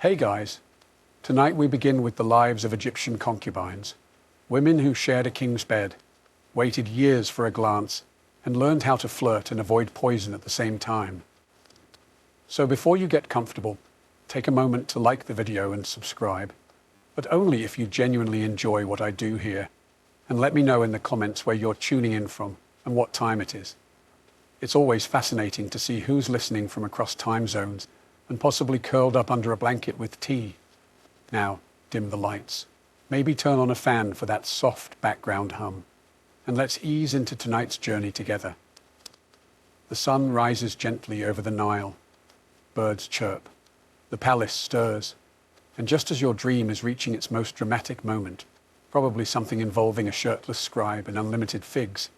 Hey guys, tonight we begin with the lives of Egyptian concubines, women who shared a king's bed, waited years for a glance, and learned how to flirt and avoid poison at the same time. So before you get comfortable, take a moment to like the video and subscribe, but only if you genuinely enjoy what I do here, and let me know in the comments where you're tuning in from and what time it is. It's always fascinating to see who's listening from across time zones and possibly curled up under a blanket with tea. Now, dim the lights. Maybe turn on a fan for that soft background hum. And let's ease into tonight's journey together. The sun rises gently over the Nile. Birds chirp. The palace stirs. And just as your dream is reaching its most dramatic moment, probably something involving a shirtless scribe and unlimited figs,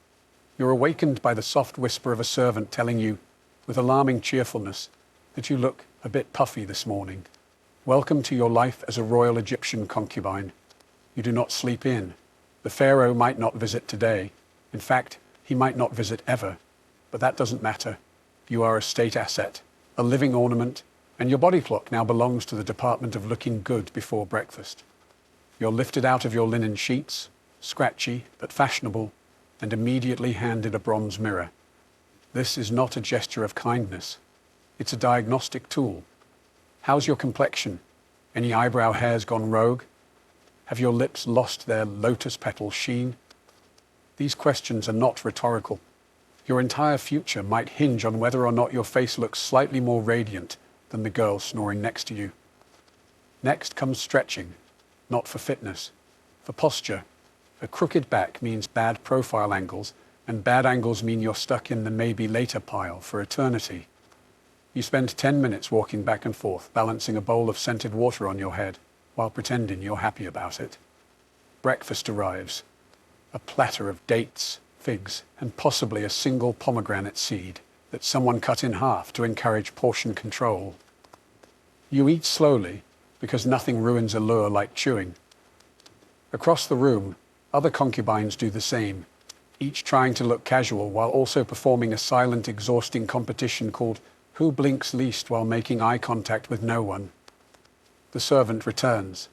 you're awakened by the soft whisper of a servant telling you, with alarming cheerfulness, that you look a bit puffy this morning. Welcome to your life as a royal Egyptian concubine. You do not sleep in. The Pharaoh might not visit today. In fact, he might not visit ever. But that doesn't matter. You are a state asset, a living ornament, and your body clock now belongs to the department of looking good before breakfast. You're lifted out of your linen sheets, scratchy but fashionable, and immediately handed a bronze mirror. This is not a gesture of kindness. It's a diagnostic tool. How's your complexion? Any eyebrow hairs gone rogue? Have your lips lost their lotus petal sheen? These questions are not rhetorical. Your entire future might hinge on whether or not your face looks slightly more radiant than the girl snoring next to you. Next comes stretching, not for fitness, for posture. A crooked back means bad profile angles, and bad angles mean you're stuck in the maybe later pile for eternity. You spend 10 minutes walking back and forth, balancing a bowl of scented water on your head, while pretending you're happy about it. Breakfast arrives. A platter of dates, figs, and possibly a single pomegranate seed that someone cut in half to encourage portion control. You eat slowly, because nothing ruins a lure like chewing. Across the room, other concubines do the same, each trying to look casual while also performing a silent, exhausting competition called Who Blinks Least while making eye contact with no one. The servant returns.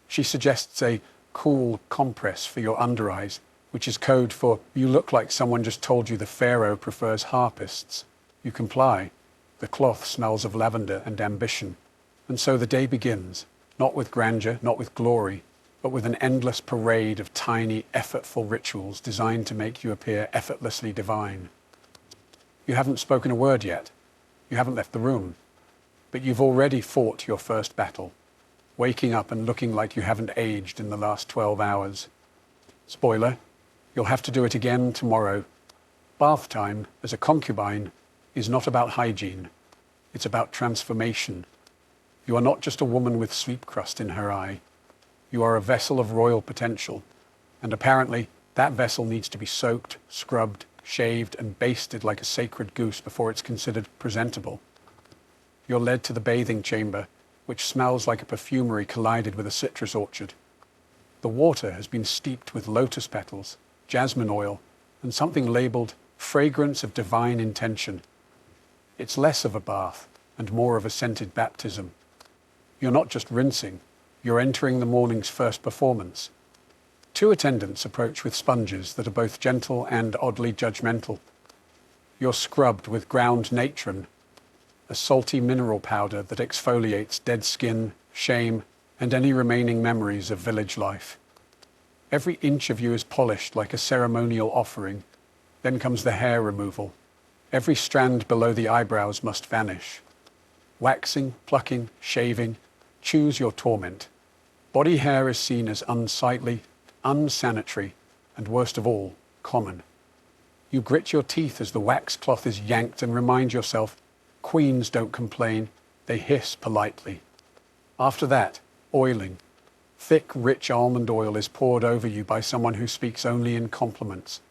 She suggests a cool compress for your under eyes, which is code for you look like someone just told you the Pharaoh prefers harpists. You comply. The cloth smells of lavender and ambition. And so the day begins, not with grandeur, not with glory, but with an endless parade of tiny, effortful rituals designed to make you appear effortlessly divine. You haven't spoken a word yet. You haven't left the room. But you've already fought your first battle, waking up and looking like you haven't aged in the last 12 hours. Spoiler, you'll have to do it again tomorrow. Bath time, as a concubine, is not about hygiene. It's about transformation. You are not just a woman with sleep crust in her eye. You are a vessel of royal potential, and apparently that vessel needs to be soaked, scrubbed, shaved, and basted like a sacred goose before it's considered presentable. You're led to the bathing chamber, which smells like a perfumery collided with a citrus orchard. The water has been steeped with lotus petals, jasmine oil, and something labeled fragrance of divine intention. It's less of a bath and more of a scented baptism. You're not just rinsing. You're entering the morning's first performance. Two attendants approach with sponges that are both gentle and oddly judgmental. You're scrubbed with ground natron, a salty mineral powder that exfoliates dead skin, shame, and any remaining memories of village life. Every inch of you is polished like a ceremonial offering. Then comes the hair removal. Every strand below the eyebrows must vanish. Waxing, plucking, shaving, choose your torment. Body hair is seen as unsightly, unsanitary, and worst of all, common. You grit your teeth as the wax cloth is yanked and remind yourself, queens don't complain, they hiss politely. After that, oiling. Thick, rich almond oil is poured over you by someone who speaks only in compliments.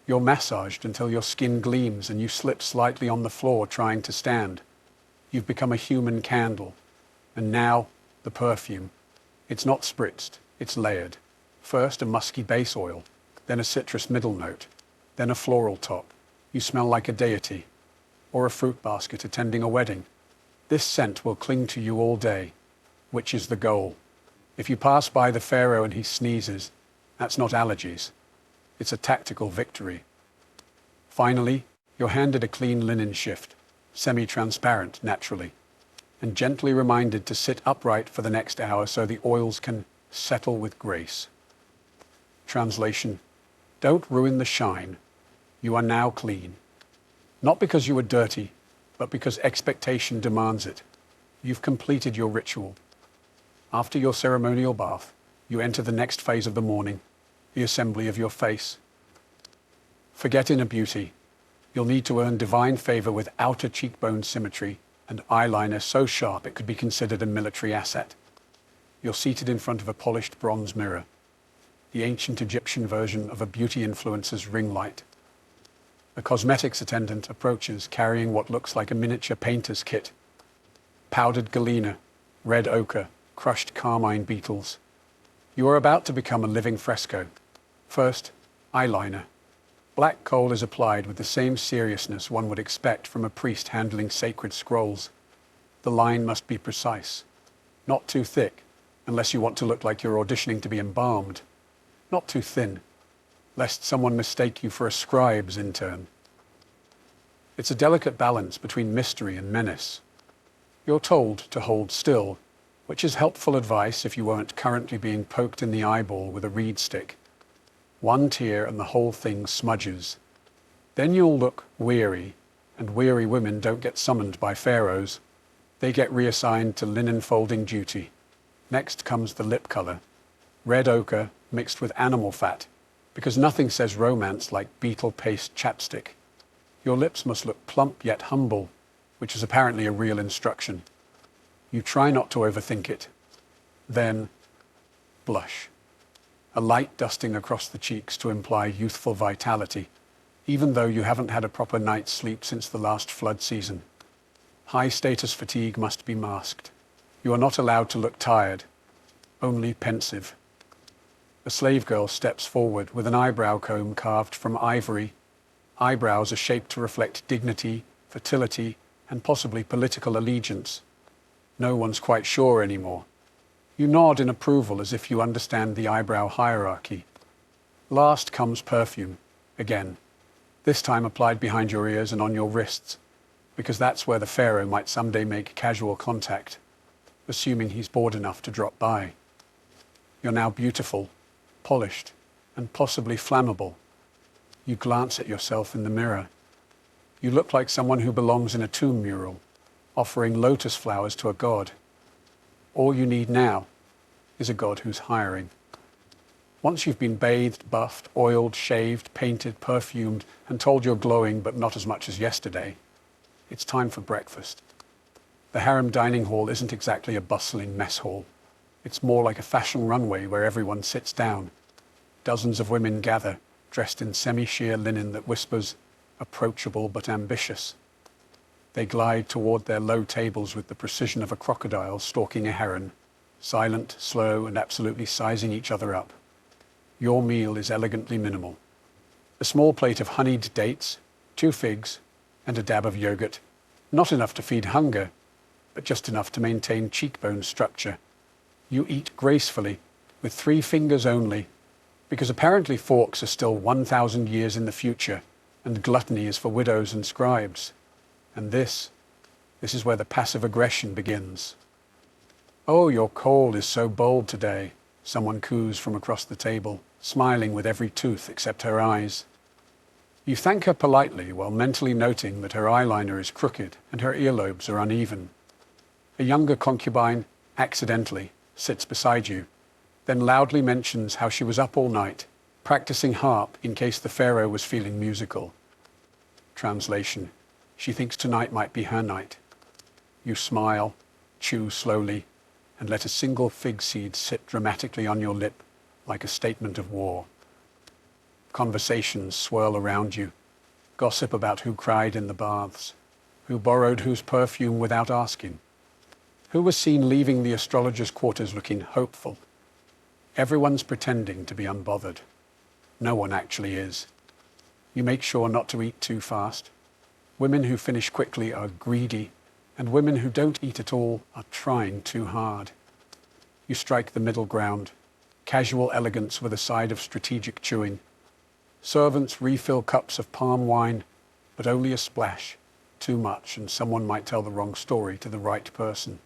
You're massaged until your skin gleams and you slip slightly on the floor trying to stand. You've become a human candle. And now, the perfume. It's not spritzed, it's layered. First a musky base oil, then a citrus middle note, then a floral top. You smell like a deity, or a fruit basket attending a wedding. This scent will cling to you all day. which is the goal. If you pass by the pharaoh and he sneezes, that's not allergies. It's a tactical victory. Finally, you're handed a clean linen shift, semi-transparent naturally, and gently reminded to sit upright for the next hour so the oils can settle with grace. Translation: don't ruin the shine. You are now clean. Not because you were dirty, but because expectation demands it. You've completed your ritual. After your ceremonial bath, you enter the next phase of the morning, the assembly of your face. Forget inner beauty. You'll need to earn divine favor with outer cheekbone symmetry and eyeliner so sharp it could be considered a military asset. You're seated in front of a polished bronze mirror, the ancient Egyptian version of a beauty influencer's ring light. A cosmetics attendant approaches carrying what looks like a miniature painter's kit. Powdered galena, red ochre, crushed carmine beetles. You are about to become a living fresco. First, eyeliner. Black coal is applied with the same seriousness one would expect from a priest handling sacred scrolls. The line must be precise. Not too thick, unless you want to look like you're auditioning to be embalmed. Not too thin, lest someone mistake you for a scribe's intern. It's a delicate balance between mystery and menace. You're told to hold still, which is helpful advice if you weren't currently being poked in the eyeball with a reed stick. One tear and the whole thing smudges. Then you'll look weary, and weary women don't get summoned by pharaohs. They get reassigned to linen folding duty. Next comes the lip color. Red ochre mixed with animal fat, because nothing says romance like beetle paste chapstick. Your lips must look plump yet humble, which is apparently a real instruction. You try not to overthink it. Then, blush. A light dusting across the cheeks to imply youthful vitality, even though you haven't had a proper night's sleep since the last flood season. High-status fatigue must be masked. You are not allowed to look tired, only pensive. A slave girl steps forward with an eyebrow comb carved from ivory. Eyebrows are shaped to reflect dignity, fertility, and possibly political allegiance. No one's quite sure anymore. You nod in approval as if you understand the eyebrow hierarchy. Last comes perfume, again, this time applied behind your ears and on your wrists, because that's where the pharaoh might someday make casual contact, assuming he's bored enough to drop by. You're now beautiful, polished, and possibly flammable. You glance at yourself in the mirror. You look like someone who belongs in a tomb mural, offering lotus flowers to a god. All you need now is a god who's hiring. Once you've been bathed, buffed, oiled, shaved, painted, perfumed, and told you're glowing but not as much as yesterday, it's time for breakfast. The harem dining hall isn't exactly a bustling mess hall. It's more like a fashion runway where everyone sits down. Dozens of women gather, dressed in semi-sheer linen that whispers, approachable but ambitious. They glide toward their low tables with the precision of a crocodile stalking a heron, silent, slow, and absolutely sizing each other up. Your meal is elegantly minimal. A small plate of honeyed dates, 2 figs, and a dab of yogurt. Not enough to feed hunger, but just enough to maintain cheekbone structure. You eat gracefully, with 3 fingers only, because apparently forks are still 1,000 years in the future, and gluttony is for widows and scribes. And this is where the passive aggression begins. "Oh, your coal is so bold today," someone coos from across the table, smiling with every tooth except her eyes. You thank her politely while mentally noting that her eyeliner is crooked and her earlobes are uneven. A younger concubine, accidentally, sits beside you, then loudly mentions how she was up all night, practicing harp in case the pharaoh was feeling musical. Translation: she thinks tonight might be her night. You smile, chew slowly, and let a single fig seed sit dramatically on your lip like a statement of war. Conversations swirl around you. Gossip about who cried in the baths, who borrowed whose perfume without asking, who was seen leaving the astrologer's quarters looking hopeful. Everyone's pretending to be unbothered. No one actually is. You make sure not to eat too fast. Women who finish quickly are greedy, and women who don't eat at all are trying too hard. You strike the middle ground, casual elegance with a side of strategic chewing. Servants refill cups of palm wine, but only a splash, too much, and someone might tell the wrong story to the right person.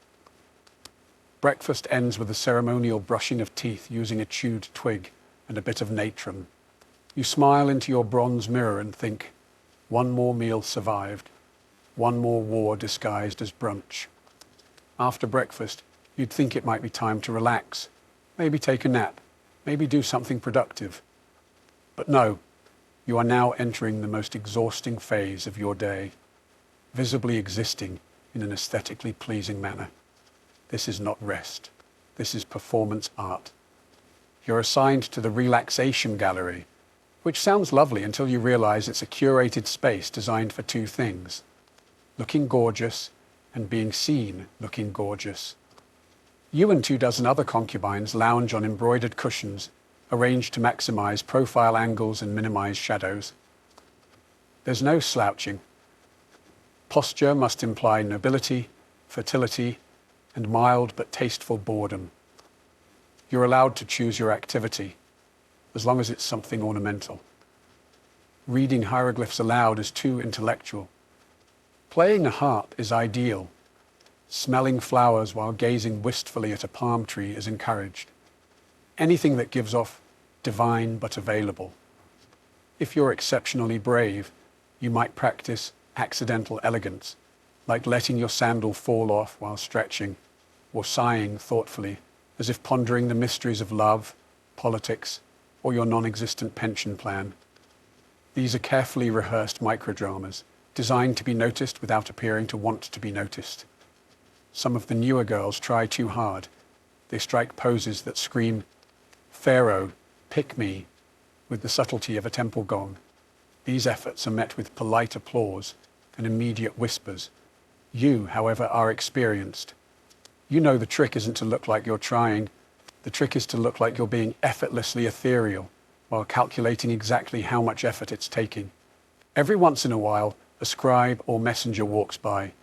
Breakfast ends with a ceremonial brushing of teeth using a chewed twig and a bit of natron. You smile into your bronze mirror and think, one more meal survived, one more war disguised as brunch. After breakfast, you'd think it might be time to relax, maybe take a nap, maybe do something productive. But no, you are now entering the most exhausting phase of your day, visibly existing in an aesthetically pleasing manner. This is not rest. This is performance art. You're assigned to the relaxation gallery, which sounds lovely until you realize it's a curated space designed for two things: looking gorgeous and being seen looking gorgeous. You and 24 other concubines lounge on embroidered cushions, arranged to maximize profile angles and minimize shadows. There's no slouching. Posture must imply nobility, fertility, and mild but tasteful boredom. You're allowed to choose your activity, as long as it's something ornamental. Reading hieroglyphs aloud is too intellectual. Playing a harp is ideal. Smelling flowers while gazing wistfully at a palm tree is encouraged. Anything that gives off divine but available. If you're exceptionally brave, you might practice accidental elegance, like letting your sandal fall off while stretching, or sighing thoughtfully, as if pondering the mysteries of love, politics, or your non-existent pension plan. These are carefully rehearsed microdramas, designed to be noticed without appearing to want to be noticed. Some of the newer girls try too hard. They strike poses that scream, "Pharaoh, pick me," with the subtlety of a temple gong. These efforts are met with polite applause and immediate whispers. You, however, are experienced. You know the trick isn't to look like you're trying. The trick is to look like you're being effortlessly ethereal while calculating exactly how much effort it's taking. Every once in a while, a scribe or messenger walks by.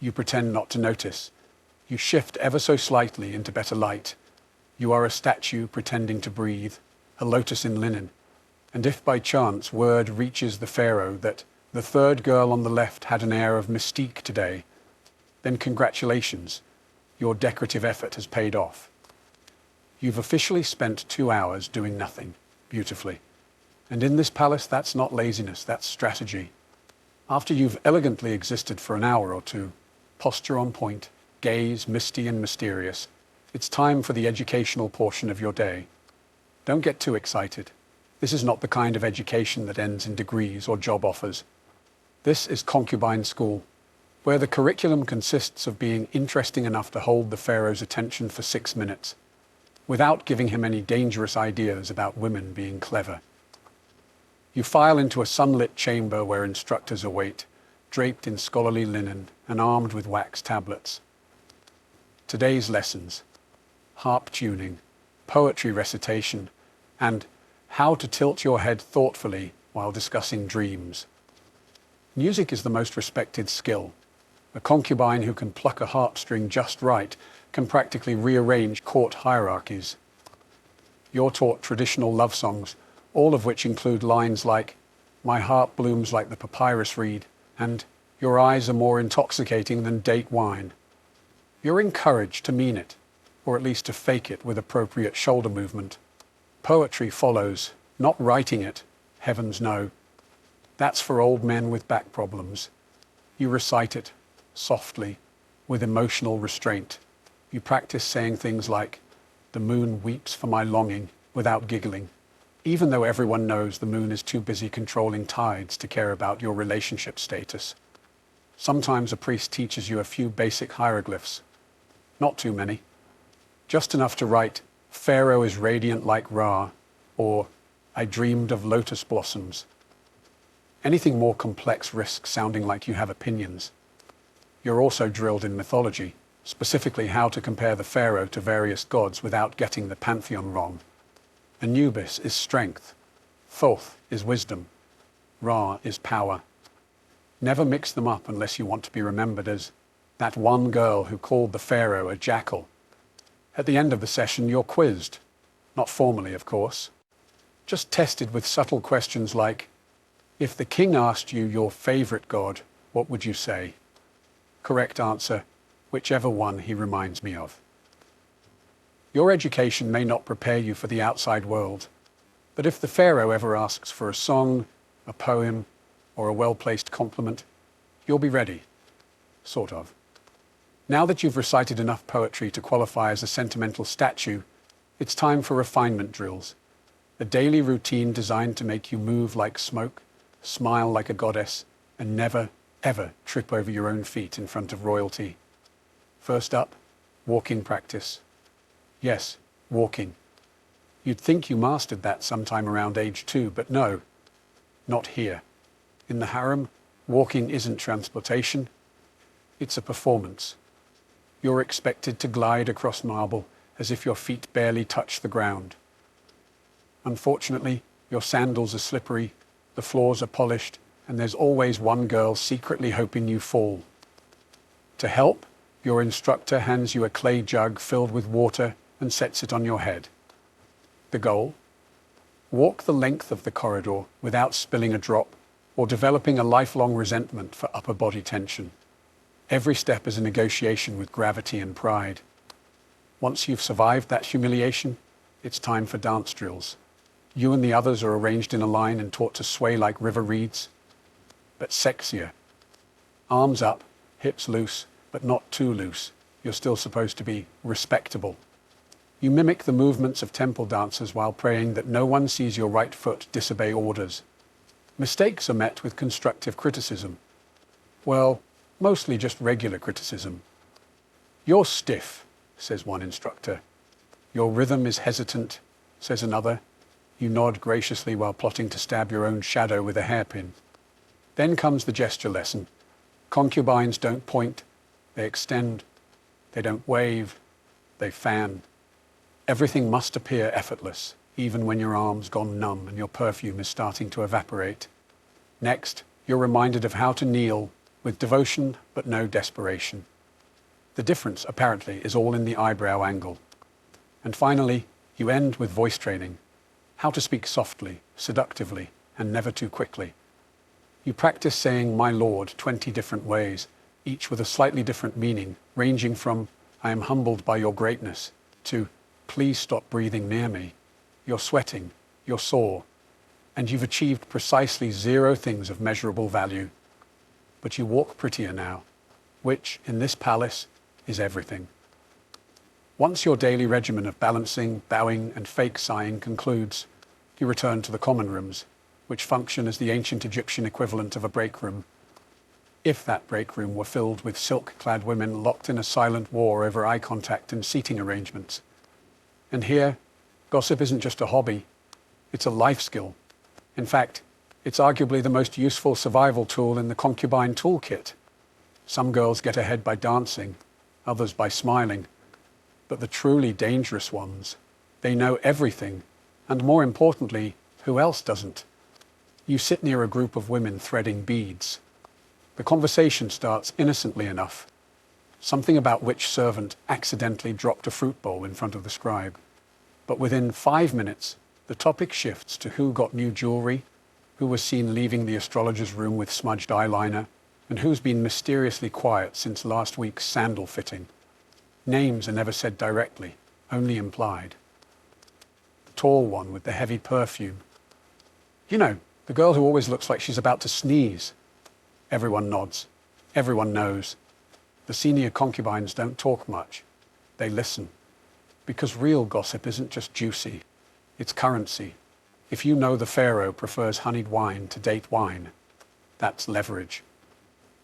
You pretend not to notice. You shift ever so slightly into better light. You are a statue pretending to breathe, a lotus in linen. And if by chance word reaches the pharaoh that the third girl on the left had an air of mystique today, then congratulations, your decorative effort has paid off. You've officially spent 2 hours doing nothing, beautifully. And in this palace, that's not laziness, that's strategy. After you've elegantly existed for an hour or two, posture on point, gaze misty and mysterious, it's time for the educational portion of your day. Don't get too excited. This is not the kind of education that ends in degrees or job offers. This is concubine school, where the curriculum consists of being interesting enough to hold the pharaoh's attention for 6 minutes, without giving him any dangerous ideas about women being clever. You file into a sunlit chamber where instructors await, draped in scholarly linen and armed with wax tablets. Today's lessons: harp tuning, poetry recitation, and how to tilt your head thoughtfully while discussing dreams. Music is the most respected skill. A concubine who can pluck a heartstring just right can practically rearrange court hierarchies. You're taught traditional love songs, all of which include lines like, "My heart blooms like the papyrus reed," and "Your eyes are more intoxicating than date wine." You're encouraged to mean it, or at least to fake it with appropriate shoulder movement. Poetry follows, not writing it, heavens no. That's for old men with back problems. You recite it, softly, with emotional restraint. You practice saying things like, "The moon weeps for my longing," without giggling, even though everyone knows the moon is too busy controlling tides to care about your relationship status. Sometimes a priest teaches you a few basic hieroglyphs. Not too many. Just enough to write, "Pharaoh is radiant like Ra," or "I dreamed of lotus blossoms." Anything more complex risks sounding like you have opinions. You're also drilled in mythology, specifically how to compare the pharaoh to various gods without getting the pantheon wrong. Anubis is strength. Thoth is wisdom. Ra is power. Never mix them up unless you want to be remembered as that one girl who called the pharaoh a jackal. At the end of the session, you're quizzed. Not formally, of course. Just tested with subtle questions like, if the king asked you your favorite god, what would you say? Correct answer, whichever one he reminds me of. Your education may not prepare you for the outside world, but if the pharaoh ever asks for a song, a poem, or a well-placed compliment, you'll be ready. Sort of. Now that you've recited enough poetry to qualify as a sentimental statue, it's time for refinement drills. A daily routine designed to make you move like smoke, smile like a goddess, and never, ever trip over your own feet in front of royalty. First up, walking practice. Yes, walking. You'd think you mastered that sometime around age 2, but no, not here. In the harem, walking isn't transportation, it's a performance. You're expected to glide across marble as if your feet barely touch the ground. Unfortunately, your sandals are slippery, the floors are polished, and there's always one girl secretly hoping you fall. To help, your instructor hands you a clay jug filled with water and sets it on your head. The goal? Walk the length of the corridor without spilling a drop or developing a lifelong resentment for upper body tension. Every step is a negotiation with gravity and pride. Once you've survived that humiliation, it's time for dance drills. You and the others are arranged in a line and taught to sway like river reeds, but sexier. Arms up, hips loose, but not too loose. You're still supposed to be respectable. You mimic the movements of temple dancers while praying that no one sees your right foot disobey orders. Mistakes are met with constructive criticism. Well, mostly just regular criticism. You're stiff, says one instructor. Your rhythm is hesitant, says another. You nod graciously while plotting to stab your own shadow with a hairpin. Then comes the gesture lesson. Concubines don't point, they extend. They don't wave, they fan. Everything must appear effortless, even when your arm's gone numb and your perfume is starting to evaporate. Next, you're reminded of how to kneel with devotion but no desperation. The difference, apparently, is all in the eyebrow angle. And finally, you end with voice training. How to speak softly, seductively, and never too quickly. You practice saying "my lord" 20 different ways, each with a slightly different meaning, ranging from "I am humbled by your greatness" to "please stop breathing near me." You're sweating, you're sore, and you've achieved precisely 0 things of measurable value. But you walk prettier now, which, in this palace, is everything. Once your daily regimen of balancing, bowing, and fake sighing concludes, you return to the common rooms, which function as the ancient Egyptian equivalent of a break room. If that break room were filled with silk-clad women locked in a silent war over eye contact and seating arrangements. And here, gossip isn't just a hobby, it's a life skill. In fact, it's arguably the most useful survival tool in the Concubine toolkit. Some girls get ahead by dancing, others by smiling. But the truly dangerous ones, they know everything, and more importantly, who else doesn't? You sit near a group of women threading beads. The conversation starts innocently enough, something about which servant accidentally dropped a fruit bowl in front of the scribe. But within 5 minutes, the topic shifts to who got new jewelry, who was seen leaving the astrologer's room with smudged eyeliner, and who's been mysteriously quiet since last week's sandal fitting. Names are never said directly, only implied. The tall one with the heavy perfume. You know, the girl who always looks like she's about to sneeze. Everyone nods. Everyone knows. The senior concubines don't talk much. They listen. Because real gossip isn't just juicy. It's currency. If you know the pharaoh prefers honeyed wine to date wine, that's leverage.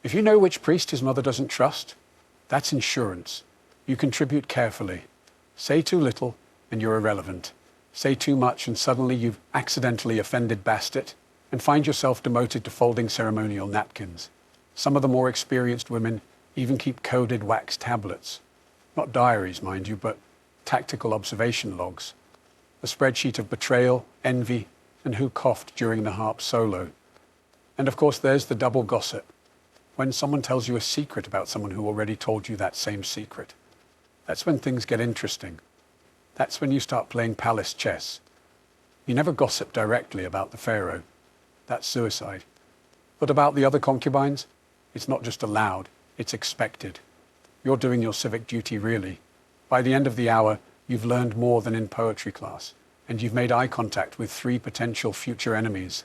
If you know which priest his mother doesn't trust, that's insurance. You contribute carefully. Say too little and you're irrelevant. Say too much and suddenly you've accidentally offended Bastet and find yourself demoted to folding ceremonial napkins. Some of the more experienced women even keep coded wax tablets. Not diaries, mind you, but tactical observation logs. A spreadsheet of betrayal, envy, and who coughed during the harp solo. And of course there's the double gossip. When someone tells you a secret about someone who already told you that same secret. That's when things get interesting. That's when you start playing palace chess. You never gossip directly about the pharaoh. That's suicide. But about the other concubines, it's not just allowed, it's expected. You're doing your civic duty, really. By the end of the hour, you've learned more than in poetry class, and you've made eye contact with 3 potential future enemies.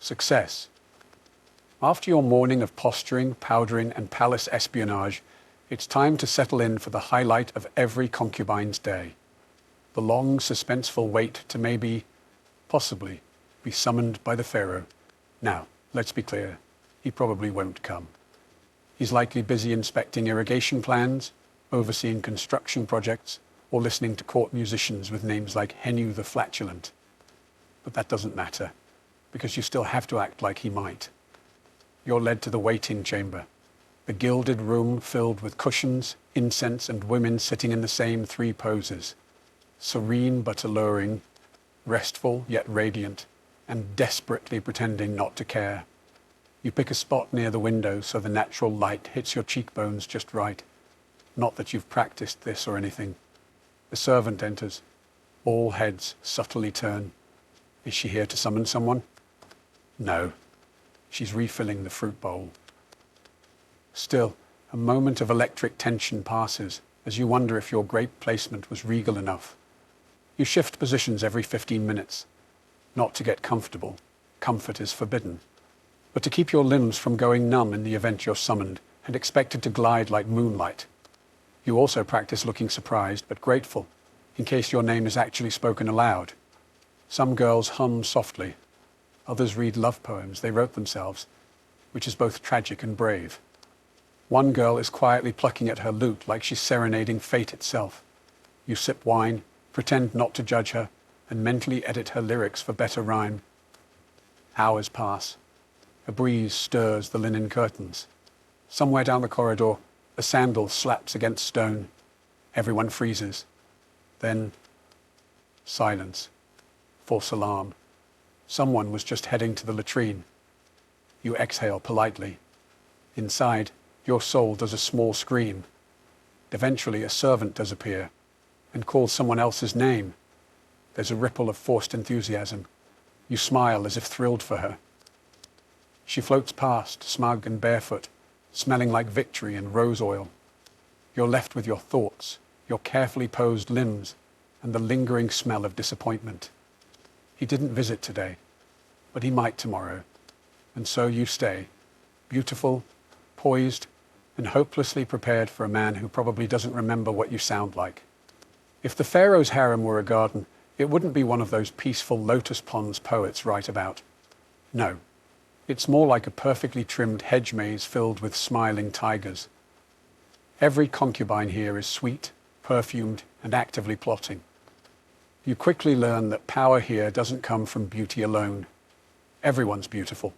Success. After your morning of posturing, powdering, and palace espionage, it's time to settle in for the highlight of every concubine's day. The long, suspenseful wait to maybe, possibly, be summoned by the pharaoh. Now, let's be clear, he probably won't come. He's likely busy inspecting irrigation plans, overseeing construction projects, or listening to court musicians with names like Henu the Flatulent. But that doesn't matter, because you still have to act like he might. You're led to the waiting chamber, the gilded room filled with cushions, incense, and women sitting in the same 3 poses, serene but alluring, restful yet radiant, and desperately pretending not to care. You pick a spot near the window so the natural light hits your cheekbones just right. Not that you've practiced this or anything. The servant enters. All heads subtly turn. Is she here to summon someone? No. She's refilling the fruit bowl. Still, a moment of electric tension passes as you wonder if your grape placement was regal enough. You shift positions every 15 minutes. Not to get comfortable. Comfort is forbidden. But to keep your limbs from going numb in the event you're summoned and expected to glide like moonlight. You also practice looking surprised but grateful, in case your name is actually spoken aloud. Some girls hum softly. Others read love poems they wrote themselves, which is both tragic and brave. One girl is quietly plucking at her lute like she's serenading fate itself. You sip wine, pretend not to judge her, and mentally edit her lyrics for better rhyme. Hours pass. A breeze stirs the linen curtains. Somewhere down the corridor, a sandal slaps against stone. Everyone freezes. Then, silence. False alarm. Someone was just heading to the latrine. You exhale politely. Inside, your soul does a small scream. Eventually, a servant does appear and calls someone else's name. There's a ripple of forced enthusiasm. You smile as if thrilled for her. She floats past, smug and barefoot, smelling like victory and rose oil. You're left with your thoughts, your carefully posed limbs, and the lingering smell of disappointment. He didn't visit today, but he might tomorrow. And so you stay, beautiful, poised, and hopelessly prepared for a man who probably doesn't remember what you sound like. If the pharaoh's harem were a garden, it wouldn't be one of those peaceful lotus ponds poets write about. No. It's more like a perfectly trimmed hedge maze filled with smiling tigers. Every concubine here is sweet, perfumed, and actively plotting. You quickly learn that power here doesn't come from beauty alone. Everyone's beautiful.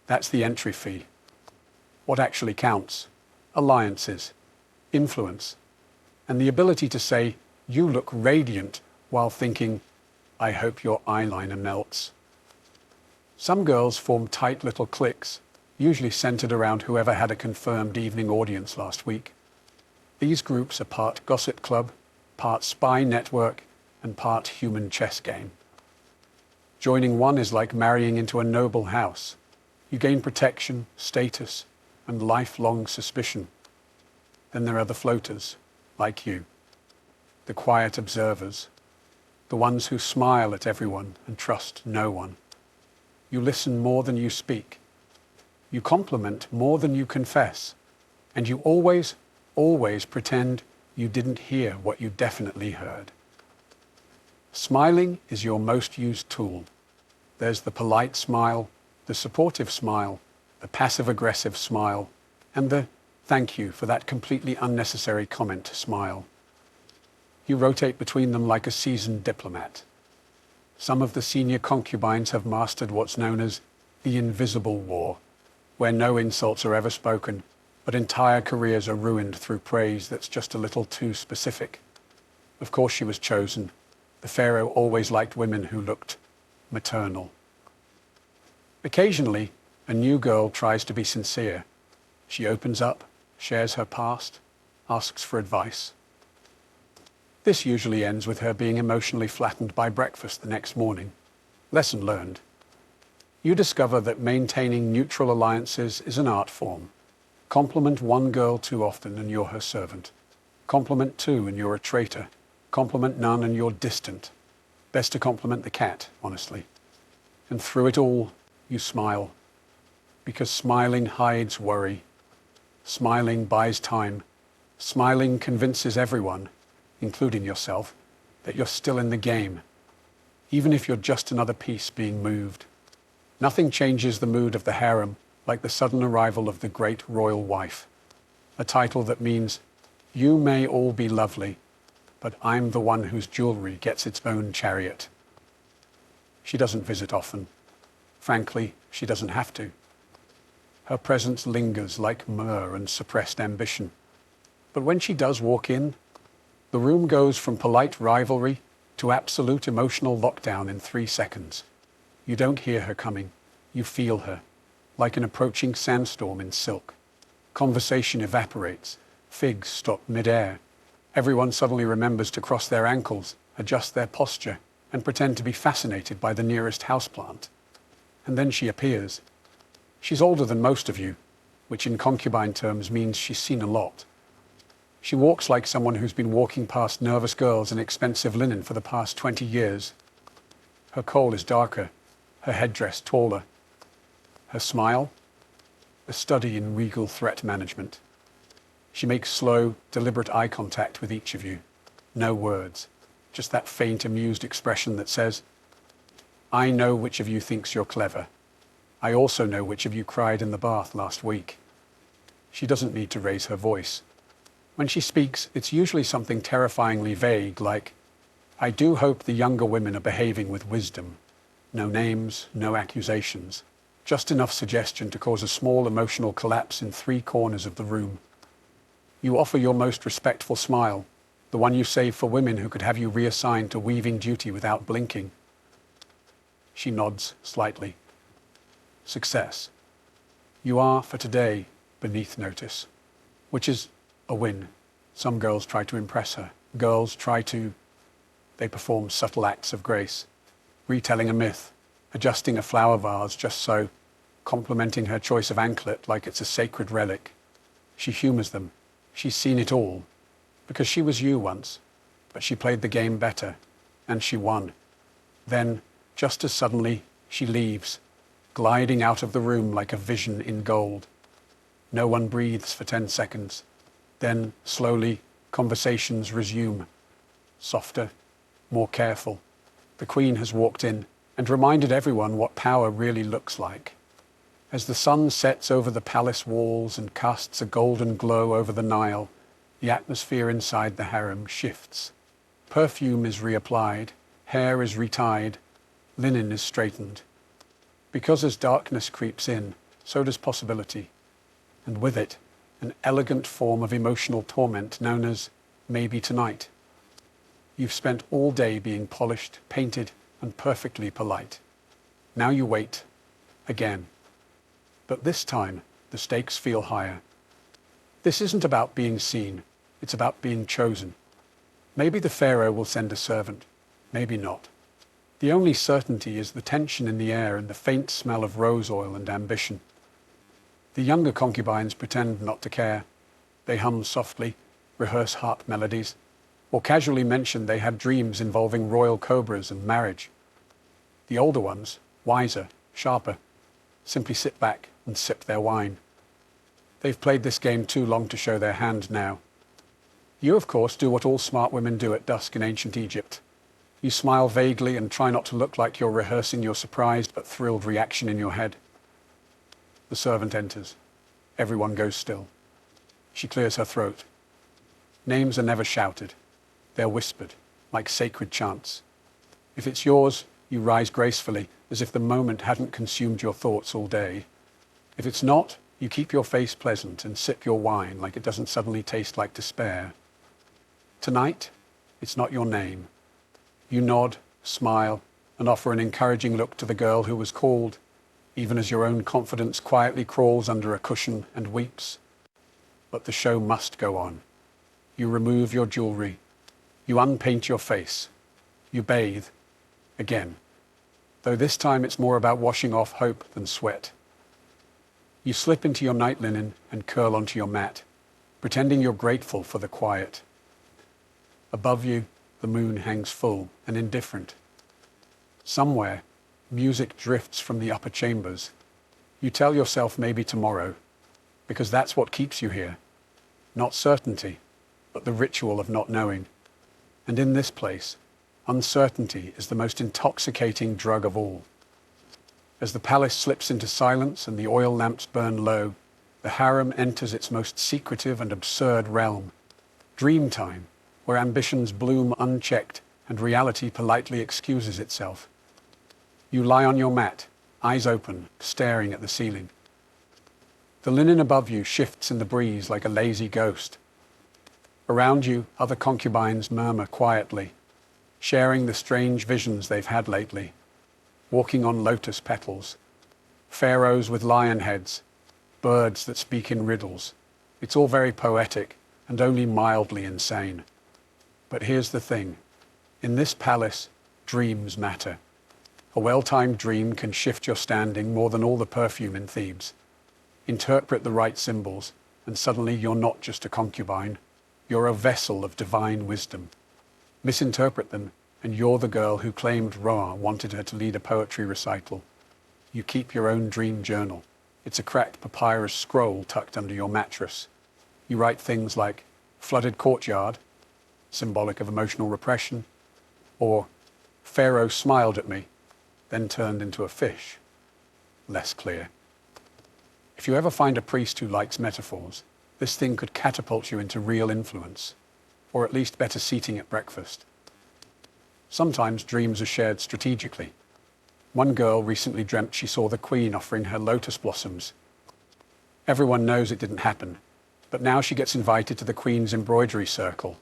That's the entry fee. What actually counts? Alliances, influence, and the ability to say, "You look radiant," while thinking, "I hope your eyeliner melts." Some girls form tight little cliques, usually centered around whoever had a confirmed evening audience last week. These groups are part gossip club, part spy network, and part human chess game. Joining one is like marrying into a noble house. You gain protection, status, and lifelong suspicion. Then there are the floaters, like you, the quiet observers, the ones who smile at everyone and trust no one. You listen more than you speak. You compliment more than you confess. And you always, always pretend you didn't hear what you definitely heard. Smiling is your most used tool. There's the polite smile, the supportive smile, the passive-aggressive smile, and the "thank you for that completely unnecessary comment" smile. You rotate between them like a seasoned diplomat. Some of the senior concubines have mastered what's known as the invisible war, where no insults are ever spoken, but entire careers are ruined through praise that's just a little too specific. Of course she was chosen. The pharaoh always liked women who looked maternal. Occasionally, a new girl tries to be sincere. She opens up, shares her past, asks for advice. This usually ends with her being emotionally flattened by breakfast the next morning. Lesson learned. You discover that maintaining neutral alliances is an art form. Compliment one girl too often and you're her servant. Compliment two and you're a traitor. Compliment none and you're distant. Best to compliment the cat, honestly. And through it all, you smile. Because smiling hides worry. Smiling buys time. Smiling convinces everyone, including yourself, that you're still in the game, even if you're just another piece being moved. Nothing changes the mood of the harem like the sudden arrival of the great royal wife, a title that means, you may all be lovely, but I'm the one whose jewelry gets its own chariot. She doesn't visit often. Frankly, she doesn't have to. Her presence lingers like myrrh and suppressed ambition. But when she does walk in, the room goes from polite rivalry to absolute emotional lockdown in 3 seconds. You don't hear her coming. You feel her, like an approaching sandstorm in silk. Conversation evaporates. Figs stop mid-air. Everyone suddenly remembers to cross their ankles, adjust their posture, and pretend to be fascinated by the nearest houseplant. And then she appears. She's older than most of you, which in concubine terms means she's seen a lot. She walks like someone who's been walking past nervous girls in expensive linen for the past 20 years. Her kohl is darker, her headdress taller. Her smile? A study in regal threat management. She makes slow, deliberate eye contact with each of you. No words, just that faint, amused expression that says, I know which of you thinks you're clever. I also know which of you cried in the bath last week. She doesn't need to raise her voice. When she speaks, it's usually something terrifyingly vague, like, I do hope the younger women are behaving with wisdom. No names, no accusations. Just enough suggestion to cause a small emotional collapse in 3 corners of the room. You offer your most respectful smile, the one you save for women who could have you reassigned to weaving duty without blinking. She nods slightly. Success. You are, for today, beneath notice, which is a win. Some girls try to impress her. They perform subtle acts of grace, retelling a myth, adjusting a flower vase just so, complimenting her choice of anklet like it's a sacred relic. She humors them. She's seen it all. Because she was you once, but she played the game better, and she won. Then, just as suddenly, she leaves, gliding out of the room like a vision in gold. No one breathes for 10 seconds. Then, slowly, conversations resume. Softer, more careful. The Queen has walked in and reminded everyone what power really looks like. As the sun sets over the palace walls and casts a golden glow over the Nile, the atmosphere inside the harem shifts. Perfume is reapplied, hair is retied, linen is straightened. Because as darkness creeps in, so does possibility. And with it, an elegant form of emotional torment known as maybe tonight. You've spent all day being polished, painted, and perfectly polite. Now you wait, again. But this time, the stakes feel higher. This isn't about being seen, it's about being chosen. Maybe the Pharaoh will send a servant, maybe not. The only certainty is the tension in the air and the faint smell of rose oil and ambition. The younger concubines pretend not to care. They hum softly, rehearse harp melodies, or casually mention they had dreams involving royal cobras and marriage. The older ones, wiser, sharper, simply sit back and sip their wine. They've played this game too long to show their hand now. You, of course, do what all smart women do at dusk in ancient Egypt. You smile vaguely and try not to look like you're rehearsing your surprised but thrilled reaction in your head. The servant enters. Everyone goes still. She clears her throat. Names are never shouted. They're whispered, like sacred chants. If it's yours, you rise gracefully, as if the moment hadn't consumed your thoughts all day. If it's not, you keep your face pleasant and sip your wine like it doesn't suddenly taste like despair. Tonight, it's not your name. You nod, smile, and offer an encouraging look to the girl who was called, even as your own confidence quietly crawls under a cushion and weeps. But the show must go on. You remove your jewelry. You unpaint your face. You bathe. Again. Though this time it's more about washing off hope than sweat. You slip into your night linen and curl onto your mat, pretending you're grateful for the quiet. Above you, the moon hangs full and indifferent. Somewhere, music drifts from the upper chambers. You tell yourself maybe tomorrow, because that's what keeps you here. Not certainty, but the ritual of not knowing. And in this place, uncertainty is the most intoxicating drug of all. As the palace slips into silence and the oil lamps burn low, the harem enters its most secretive and absurd realm. Dream time, where ambitions bloom unchecked and reality politely excuses itself. You lie on your mat, eyes open, staring at the ceiling. The linen above you shifts in the breeze like a lazy ghost. Around you, other concubines murmur quietly, sharing the strange visions they've had lately, walking on lotus petals, pharaohs with lion heads, birds that speak in riddles. It's all very poetic and only mildly insane. But here's the thing. In this palace, dreams matter. A well-timed dream can shift your standing more than all the perfume in Thebes. Interpret the right symbols, and suddenly you're not just a concubine. You're a vessel of divine wisdom. Misinterpret them, and you're the girl who claimed Ra wanted her to lead a poetry recital. You keep your own dream journal. It's a cracked papyrus scroll tucked under your mattress. You write things like, flooded courtyard, symbolic of emotional repression, or Pharaoh smiled at me, then turned into a fish. Less clear. If you ever find a priest who likes metaphors, this thing could catapult you into real influence, or at least better seating at breakfast. Sometimes dreams are shared strategically. One girl recently dreamt she saw the Queen offering her lotus blossoms. Everyone knows it didn't happen, but now she gets invited to the Queen's embroidery circle.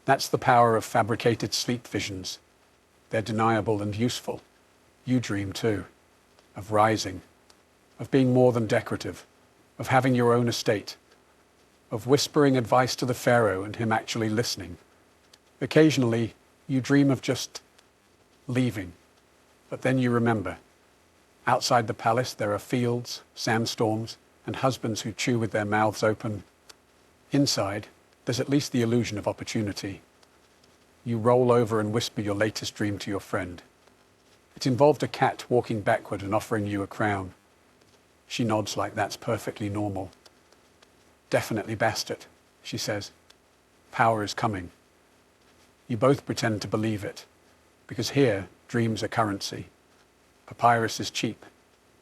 That's the power of fabricated sleep visions. They're deniable and useful. You dream too, of rising, of being more than decorative, of having your own estate, of whispering advice to the Pharaoh and him actually listening. Occasionally, you dream of just leaving, but then you remember. Outside the palace, there are fields, sandstorms, and husbands who chew with their mouths open. Inside, there's at least the illusion of opportunity. You roll over and whisper your latest dream to your friend. It involved a cat walking backward and offering you a crown. She nods like that's perfectly normal. Definitely Bastet, she says. Power is coming. You both pretend to believe it, because here, dreams are currency. Papyrus is cheap,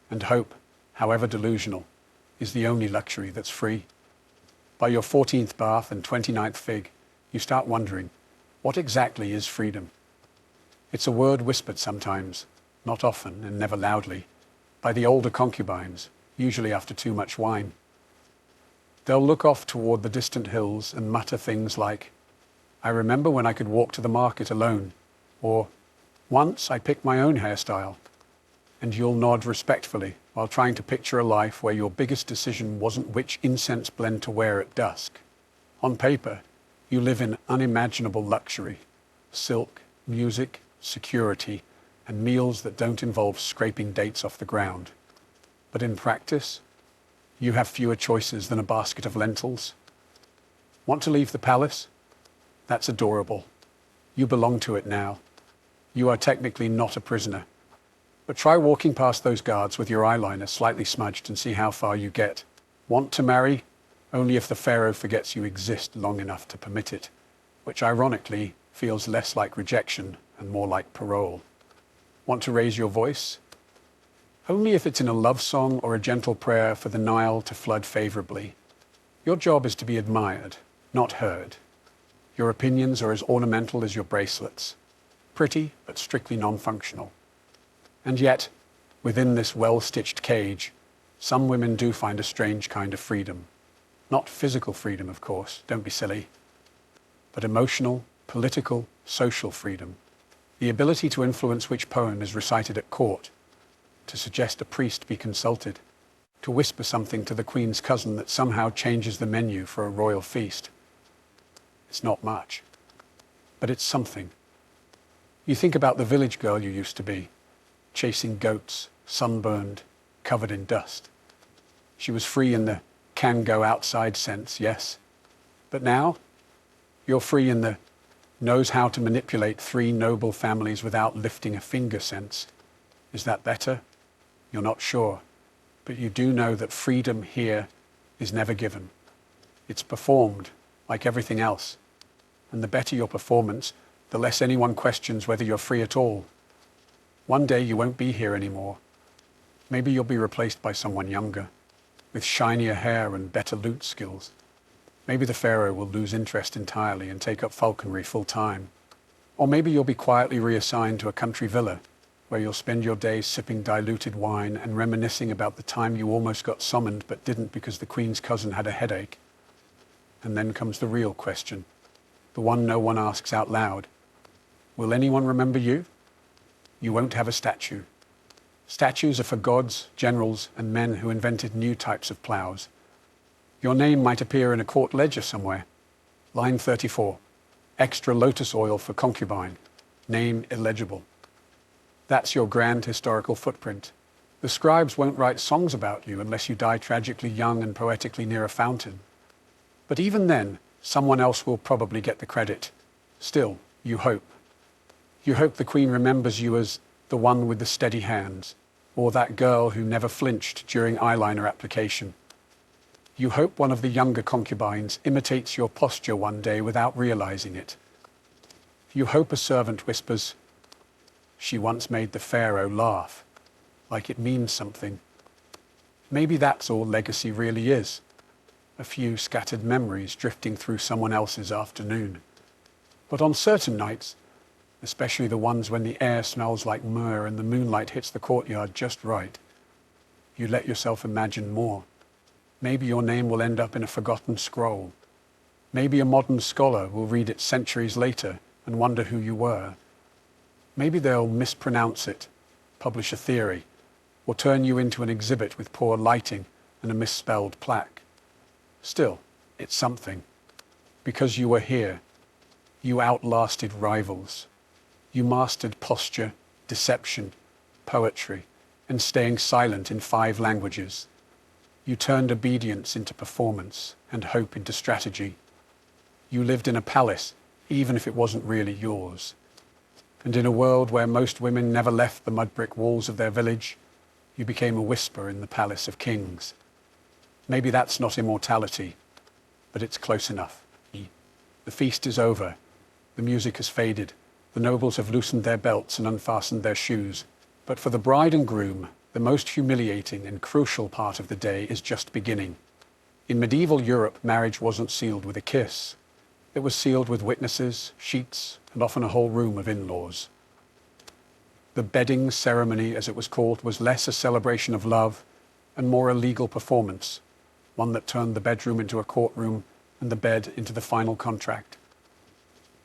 and hope, however delusional, is the only luxury that's free. By your 14th bath and 29th fig, you start wondering, what exactly is freedom? It's a word whispered sometimes, not often and never loudly, by the older concubines, usually after too much wine. They'll look off toward the distant hills and mutter things like, I remember when I could walk to the market alone, or once I picked my own hairstyle. And you'll nod respectfully while trying to picture a life where your biggest decision wasn't which incense blend to wear at dusk. On paper, you live in unimaginable luxury, silk, music, security, and meals that don't involve scraping dates off the ground. But in practice, you have fewer choices than a basket of lentils. Want to leave the palace? That's adorable. You belong to it now. You are technically not a prisoner. But try walking past those guards with your eyeliner slightly smudged and see how far you get. Want to marry? Only if the Pharaoh forgets you exist long enough to permit it, which ironically feels less like rejection and more like parole. Want to raise your voice? Only if it's in a love song or a gentle prayer for the Nile to flood favorably. Your job is to be admired, not heard. Your opinions are as ornamental as your bracelets. Pretty, but strictly non-functional. And yet, within this well-stitched cage, some women do find a strange kind of freedom. Not physical freedom, of course, don't be silly, but emotional, political, social freedom. The ability to influence which poem is recited at court, to suggest a priest be consulted, to whisper something to the Queen's cousin that somehow changes the menu for a royal feast. It's not much, but it's something. You think about the village girl you used to be, chasing goats, sunburned, covered in dust. She was free in the can go outside sense, yes. But now, you're free in the knows how to manipulate 3 noble families without lifting a finger sense. Is that better? You're not sure. But you do know that freedom here is never given. It's performed, like everything else. And the better your performance, the less anyone questions whether you're free at all. One day you won't be here anymore. Maybe you'll be replaced by someone younger, with shinier hair and better loot skills. Maybe the pharaoh will lose interest entirely and take up falconry full time. Or maybe you'll be quietly reassigned to a country villa, where you'll spend your days sipping diluted wine and reminiscing about the time you almost got summoned but didn't because the queen's cousin had a headache. And then comes the real question, the one no one asks out loud. Will anyone remember you? You won't have a statue. Statues are for gods, generals, and men who invented new types of ploughs. Your name might appear in a court ledger somewhere. Line 34, extra lotus oil for concubine, name illegible. That's your grand historical footprint. The scribes won't write songs about you unless you die tragically young and poetically near a fountain. But even then, someone else will probably get the credit. Still, you hope. You hope the queen remembers you as the one with the steady hands, or that girl who never flinched during eyeliner application. You hope one of the younger concubines imitates your posture one day without realizing it. You hope a servant whispers, "She once made the pharaoh laugh," like it means something. Maybe that's all legacy really is. A few scattered memories drifting through someone else's afternoon. But on certain nights, especially the ones when the air smells like myrrh and the moonlight hits the courtyard just right, you let yourself imagine more. Maybe your name will end up in a forgotten scroll. Maybe a modern scholar will read it centuries later and wonder who you were. Maybe they'll mispronounce it, publish a theory, or turn you into an exhibit with poor lighting and a misspelled plaque. Still, it's something. Because you were here, you outlasted rivals. You mastered posture, deception, poetry, and staying silent in 5 languages. You turned obedience into performance and hope into strategy. You lived in a palace, even if it wasn't really yours. And in a world where most women never left the mud brick walls of their village, you became a whisper in the palace of kings. Maybe that's not immortality, but it's close enough. The feast is over. The music has faded. The nobles have loosened their belts and unfastened their shoes. But for the bride and groom, the most humiliating and crucial part of the day is just beginning. In medieval Europe, marriage wasn't sealed with a kiss. It was sealed with witnesses, sheets, and often a whole room of in-laws. The bedding ceremony, as it was called, was less a celebration of love and more a legal performance, one that turned the bedroom into a courtroom and the bed into the final contract.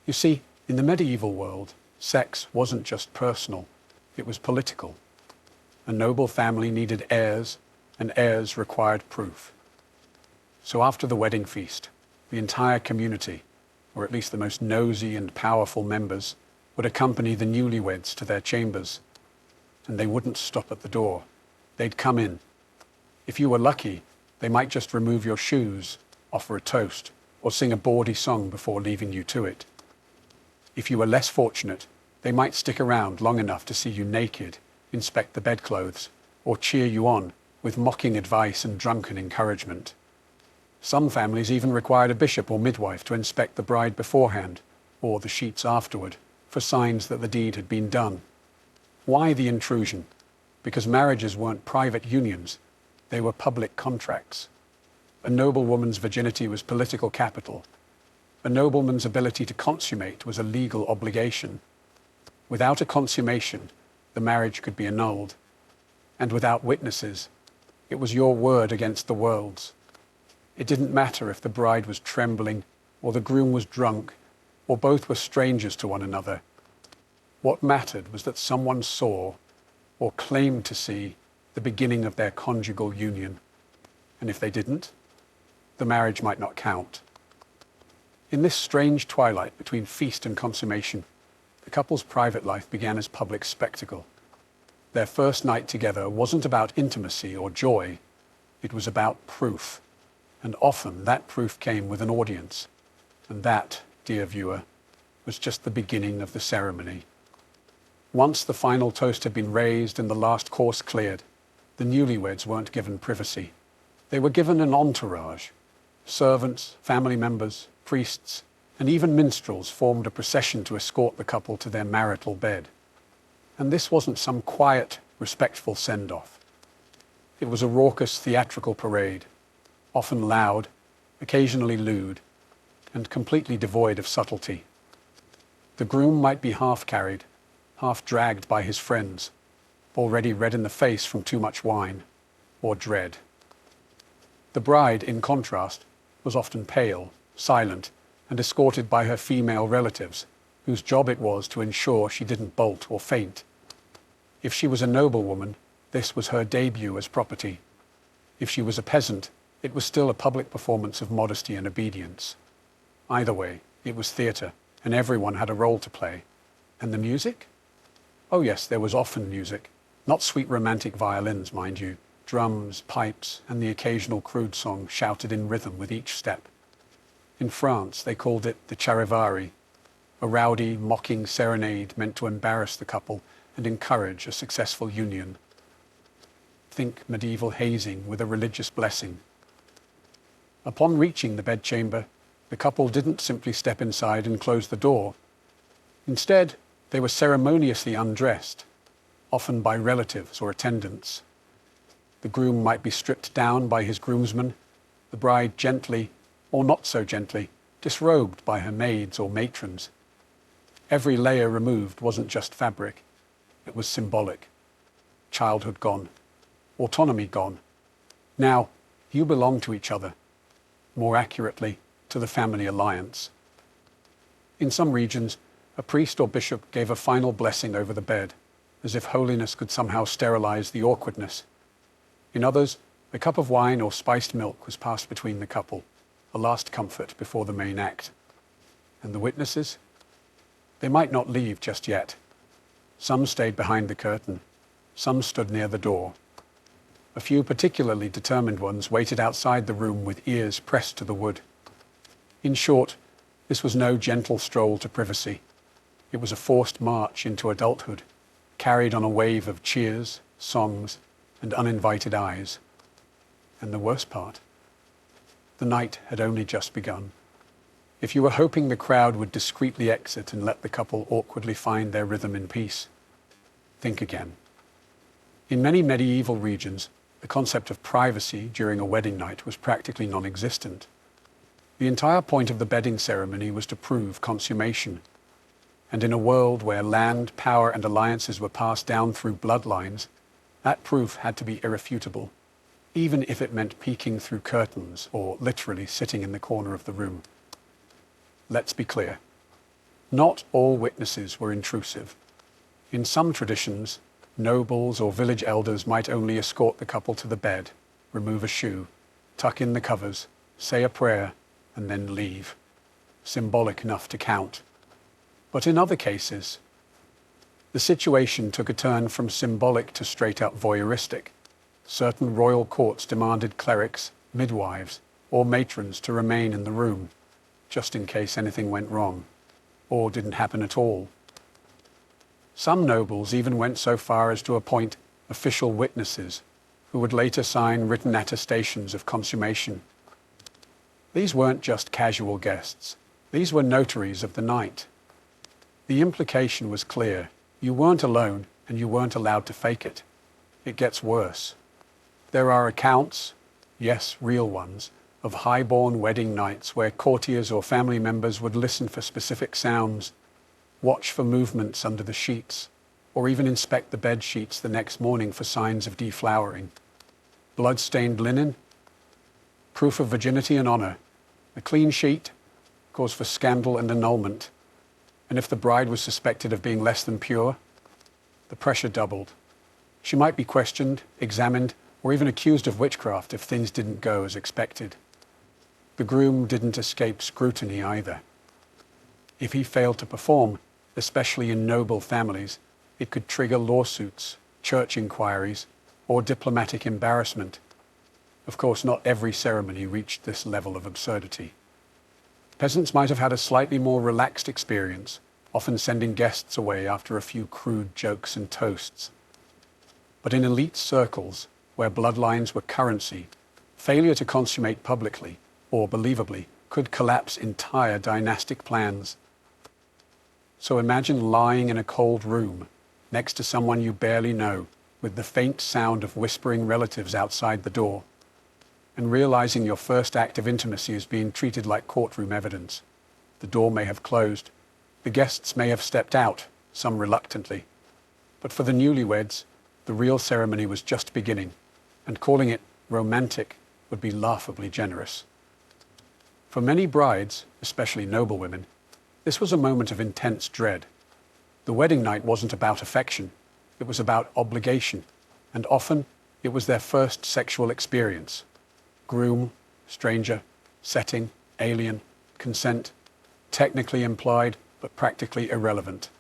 You see, in the medieval world, sex wasn't just personal, it was political. A noble family needed heirs, and heirs required proof. So after the wedding feast, the entire community, or at least the most nosy and powerful members, would accompany the newlyweds to their chambers. And they wouldn't stop at the door. They'd come in. If you were lucky, they might just remove your shoes, offer a toast, or sing a bawdy song before leaving you to it. If you were less fortunate, they might stick around long enough to see you naked, inspect the bedclothes, or cheer you on with mocking advice and drunken encouragement. Some families even required a bishop or midwife to inspect the bride beforehand, or the sheets afterward, for signs that the deed had been done. Why the intrusion? Because marriages weren't private unions, they were public contracts. A noblewoman's virginity was political capital. A nobleman's ability to consummate was a legal obligation. Without a consummation, the marriage could be annulled. And without witnesses, it was your word against the world's. It didn't matter if the bride was trembling, or the groom was drunk, or both were strangers to one another. What mattered was that someone saw, or claimed to see, the beginning of their conjugal union. And if they didn't, the marriage might not count. In this strange twilight between feast and consummation, the couple's private life began as public spectacle. Their first night together wasn't about intimacy or joy, it was about proof. And often that proof came with an audience. And that, dear viewer, was just the beginning of the ceremony. Once the final toast had been raised and the last course cleared, the newlyweds weren't given privacy. They were given an entourage. Servants, family members, priests, and even minstrels formed a procession to escort the couple to their marital bed. And this wasn't some quiet, respectful send-off. It was a raucous theatrical parade, often loud, occasionally lewd, and completely devoid of subtlety. The groom might be half carried, half dragged by his friends, already red in the face from too much wine or dread. The bride, in contrast, was often pale, silent, and escorted by her female relatives, whose job it was to ensure she didn't bolt or faint. If she was a noblewoman, this was her debut as property. If she was a peasant, it was still a public performance of modesty and obedience. Either way, it was theatre, and everyone had a role to play. And the music? Oh yes, there was often music. Not sweet romantic violins, mind you. Drums, pipes, and the occasional crude song shouted in rhythm with each step. In France, they called it the charivari, a rowdy, mocking serenade meant to embarrass the couple and encourage a successful union. Think medieval hazing with a religious blessing. Upon reaching the bedchamber, the couple didn't simply step inside and close the door. Instead, they were ceremoniously undressed, often by relatives or attendants. The groom might be stripped down by his groomsmen, the bride gently, or not so gently, disrobed by her maids or matrons. Every layer removed wasn't just fabric, it was symbolic. Childhood gone, autonomy gone. Now, you belong to each other, more accurately, to the family alliance. In some regions, a priest or bishop gave a final blessing over the bed, as if holiness could somehow sterilize the awkwardness. In others, a cup of wine or spiced milk was passed between the couple, a last comfort before the main act. And the witnesses? They might not leave just yet. Some stayed behind the curtain, some stood near the door. A few particularly determined ones waited outside the room with ears pressed to the wood. In short, this was no gentle stroll to privacy. It was a forced march into adulthood, carried on a wave of cheers, songs, and uninvited eyes. And the worst part, the night had only just begun. If you were hoping the crowd would discreetly exit and let the couple awkwardly find their rhythm in peace, think again. In many medieval regions, the concept of privacy during a wedding night was practically non-existent. The entire point of the bedding ceremony was to prove consummation. And in a world where land, power, and alliances were passed down through bloodlines, that proof had to be irrefutable, even if it meant peeking through curtains or literally sitting in the corner of the room. Let's be clear. Not all witnesses were intrusive. In some traditions, nobles or village elders might only escort the couple to the bed, remove a shoe, tuck in the covers, say a prayer, and then leave. Symbolic enough to count. But in other cases, the situation took a turn from symbolic to straight-up voyeuristic. Certain royal courts demanded clerics, midwives, or matrons to remain in the room, just in case anything went wrong, or didn't happen at all. Some nobles even went so far as to appoint official witnesses, who would later sign written attestations of consummation. These weren't just casual guests. These were notaries of the night. The implication was clear. You weren't alone, and you weren't allowed to fake it. It gets worse. There are accounts, yes, real ones, of high-born wedding nights where courtiers or family members would listen for specific sounds, watch for movements under the sheets, or even inspect the bed sheets the next morning for signs of deflowering. Blood-stained linen? Proof of virginity and honor. A clean sheet? Cause for scandal and annulment. And if the bride was suspected of being less than pure, the pressure doubled. She might be questioned, examined, or even accused of witchcraft if things didn't go as expected. The groom didn't escape scrutiny either. If he failed to perform, especially in noble families, it could trigger lawsuits, church inquiries, or diplomatic embarrassment. Of course, not every ceremony reached this level of absurdity. Peasants might have had a slightly more relaxed experience, often sending guests away after a few crude jokes and toasts. But in elite circles, where bloodlines were currency, failure to consummate publicly, or believably, could collapse entire dynastic plans. So imagine lying in a cold room, next to someone you barely know, with the faint sound of whispering relatives outside the door, and realizing your first act of intimacy is being treated like courtroom evidence. The door may have closed. The guests may have stepped out, some reluctantly. But for the newlyweds, the real ceremony was just beginning, and calling it romantic would be laughably generous. For many brides, especially noble women, this was a moment of intense dread. The wedding night wasn't about affection, it was about obligation, and often it was their first sexual experience. Groom, stranger, setting, alien, consent, technically implied, but practically irrelevant.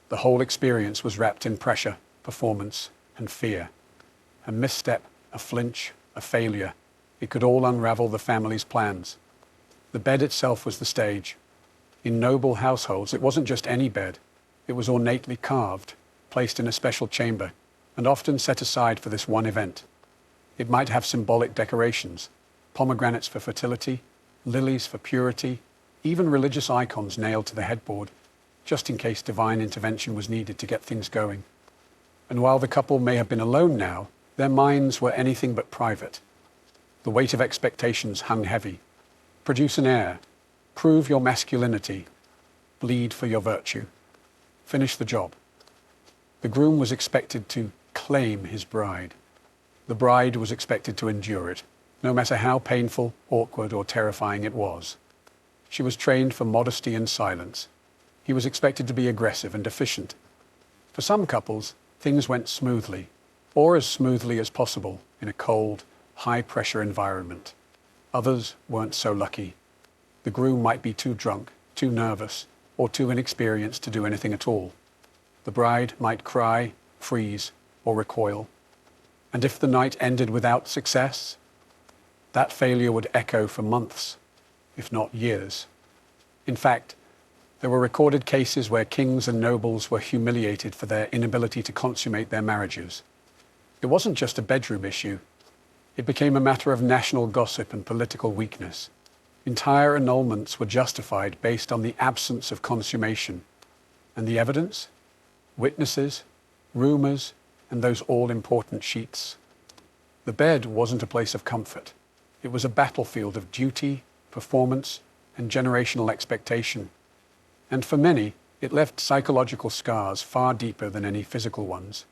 The whole experience was wrapped in pressure, performance, and fear. A misstep, a flinch, a failure, it could all unravel the family's plans. The bed itself was the stage. In noble households, it wasn't just any bed. It was ornately carved, placed in a special chamber, and often set aside for this one event. It might have symbolic decorations, pomegranates for fertility, lilies for purity, even religious icons nailed to the headboard, just in case divine intervention was needed to get things going. And while the couple may have been alone now, their minds were anything but private. The weight of expectations hung heavy. Produce an heir, prove your masculinity, bleed for your virtue, finish the job. The groom was expected to claim his bride. The bride was expected to endure it, no matter how painful, awkward, or terrifying it was. She was trained for modesty and silence. He was expected to be aggressive and efficient. For some couples, things went smoothly, or as smoothly as possible in a cold, high-pressure environment. Others weren't so lucky. The groom might be too drunk, too nervous, or too inexperienced to do anything at all. The bride might cry, freeze, or recoil. And if the night ended without success, that failure would echo for months, if not years. In fact, there were recorded cases where kings and nobles were humiliated for their inability to consummate their marriages. It wasn't just a bedroom issue. It became a matter of national gossip and political weakness. Entire annulments were justified based on the absence of consummation. And the evidence? Witnesses, rumors, and those all-important sheets. The bed wasn't a place of comfort. It was a battlefield of duty, performance, and generational expectation. And for many, it left psychological scars far deeper than any physical ones.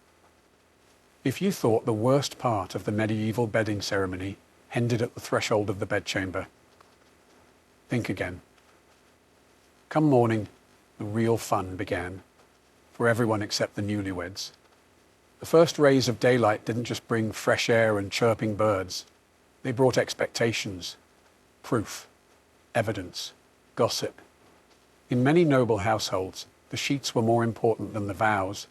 If you thought the worst part of the medieval bedding ceremony ended at the threshold of the bedchamber, think again. Come morning, the real fun began, for everyone except the newlyweds. The first rays of daylight didn't just bring fresh air and chirping birds. They brought expectations, proof, evidence, gossip. In many noble households, the sheets were more important than the vows.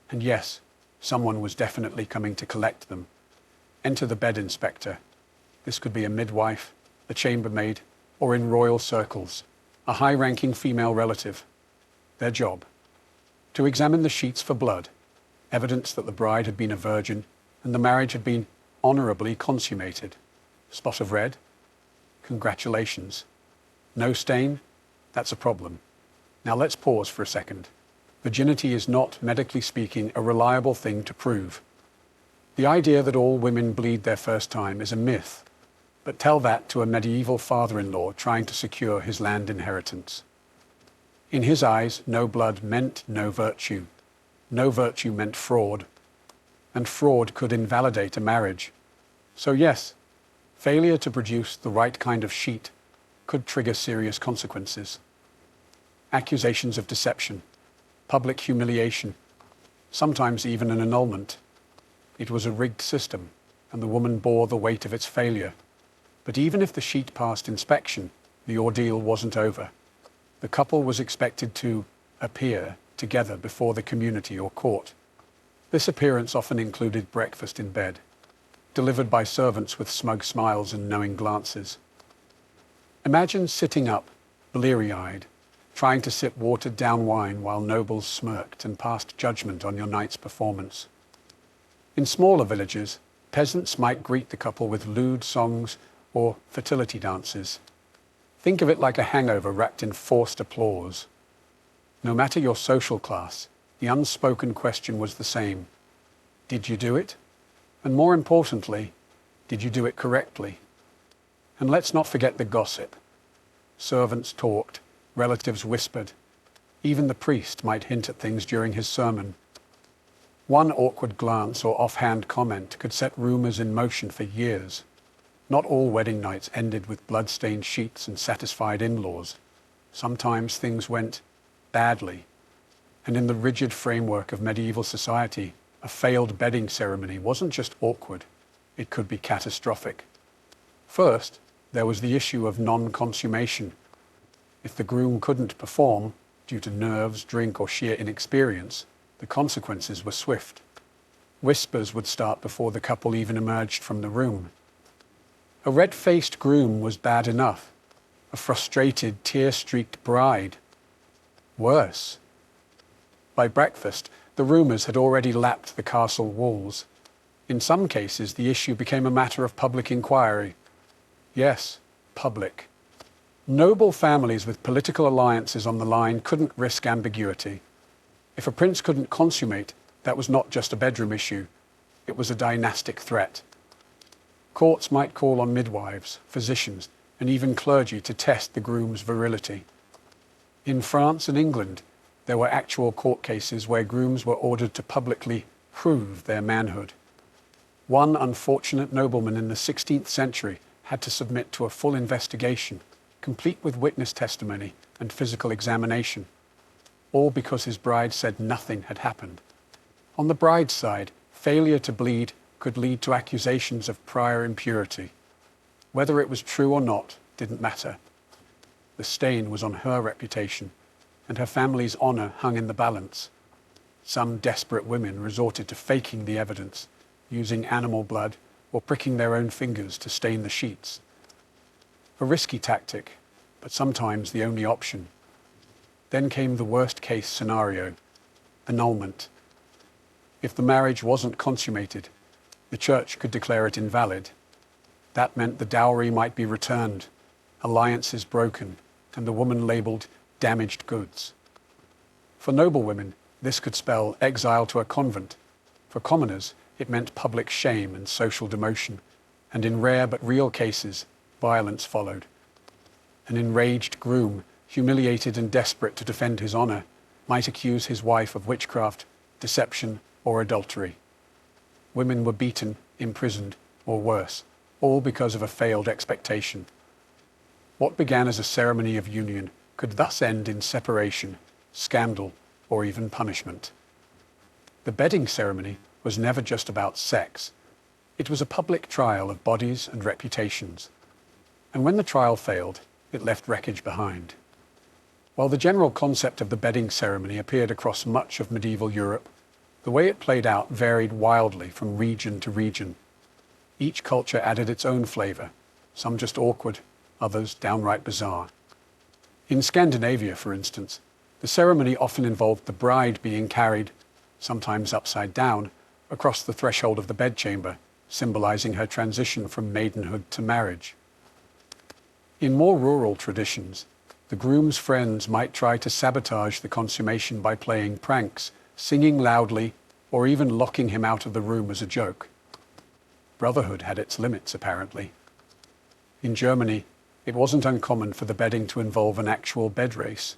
And yes, someone was definitely coming to collect them. Enter the bed inspector. This could be a midwife, a chambermaid, or in royal circles, a high-ranking female relative. Their job: to examine the sheets for blood, evidence that the bride had been a virgin and the marriage had been honorably consummated. Spot of red? Congratulations. No stain? That's a problem. Now let's pause for a second. Virginity is not, medically speaking, a reliable thing to prove. The idea that all women bleed their first time is a myth, but tell that to a medieval father-in-law trying to secure his land inheritance. In his eyes, no blood meant no virtue. No virtue meant fraud, and fraud could invalidate a marriage. So yes, failure to produce the right kind of sheet could trigger serious consequences. Accusations of deception, public humiliation, sometimes even an annulment. It was a rigged system, and the woman bore the weight of its failure. But even if the sheet passed inspection, the ordeal wasn't over. The couple was expected to appear together before the community or court. This appearance often included breakfast in bed, delivered by servants with smug smiles and knowing glances. Imagine sitting up, bleary-eyed, trying to sip watered-down wine while nobles smirked and passed judgment on your night's performance. In smaller villages, peasants might greet the couple with lewd songs or fertility dances. Think of it like a hangover wrapped in forced applause. No matter your social class, the unspoken question was the same. Did you do it? And more importantly, did you do it correctly? And let's not forget the gossip. Servants talked, relatives whispered. Even the priest might hint at things during his sermon. One awkward glance or offhand comment could set rumors in motion for years. Not all wedding nights ended with blood-stained sheets and satisfied in-laws. Sometimes things went badly. And in the rigid framework of medieval society, a failed bedding ceremony wasn't just awkward, it could be catastrophic. First, there was the issue of non-consummation. If the groom couldn't perform, due to nerves, drink, or sheer inexperience, the consequences were swift. Whispers would start before the couple even emerged from the room. A red-faced groom was bad enough. A frustrated, tear-streaked bride. Worse. By breakfast, the rumours had already lapped the castle walls. In some cases, the issue became a matter of public inquiry. Yes, public. Noble families with political alliances on the line couldn't risk ambiguity. If a prince couldn't consummate, that was not just a bedroom issue, it was a dynastic threat. Courts might call on midwives, physicians, and even clergy to test the groom's virility. In France and England, there were actual court cases where grooms were ordered to publicly prove their manhood. One unfortunate nobleman in the 16th century had to submit to a full investigation, complete with witness testimony and physical examination, all because his bride said nothing had happened. On the bride's side, failure to bleed could lead to accusations of prior impurity. Whether it was true or not didn't matter. The stain was on her reputation, and her family's honour hung in the balance. Some desperate women resorted to faking the evidence, using animal blood or pricking their own fingers to stain the sheets. A risky tactic, but sometimes the only option. Then came the worst-case scenario, annulment. If the marriage wasn't consummated, the church could declare it invalid. That meant the dowry might be returned, alliances broken, and the woman labelled damaged goods. For noblewomen, this could spell exile to a convent. For commoners, it meant public shame and social demotion, and in rare but real cases, violence followed. An enraged groom, humiliated and desperate to defend his honour, might accuse his wife of witchcraft, deception, or adultery. Women were beaten, imprisoned, or worse, all because of a failed expectation. What began as a ceremony of union could thus end in separation, scandal, or even punishment. The bedding ceremony was never just about sex. It was a public trial of bodies and reputations. And when the trial failed, it left wreckage behind. While the general concept of the bedding ceremony appeared across much of medieval Europe, the way it played out varied wildly from region to region. Each culture added its own flavour, some just awkward, others downright bizarre. In Scandinavia, for instance, the ceremony often involved the bride being carried, sometimes upside down, across the threshold of the bedchamber, symbolising her transition from maidenhood to marriage. In more rural traditions, the groom's friends might try to sabotage the consummation by playing pranks, singing loudly, or even locking him out of the room as a joke. Brotherhood had its limits, apparently. In Germany, it wasn't uncommon for the bedding to involve an actual bed race.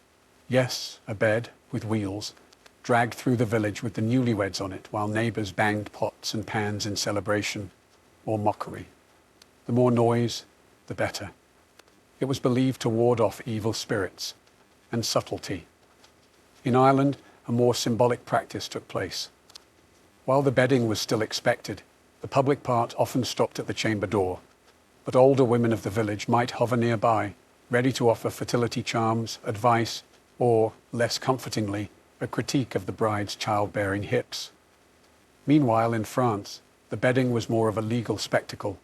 Yes, a bed with wheels, dragged through the village with the newlyweds on it while neighbours banged pots and pans in celebration or mockery. The more noise, the better. It was believed to ward off evil spirits and subtlety. In Ireland, a more symbolic practice took place. While the bedding was still expected, the public part often stopped at the chamber door. but older women of the village might hover nearby, ready to offer fertility charms, advice, or, less comfortingly, a critique of the bride's childbearing hips. Meanwhile, in France, the bedding was more of a legal spectacle.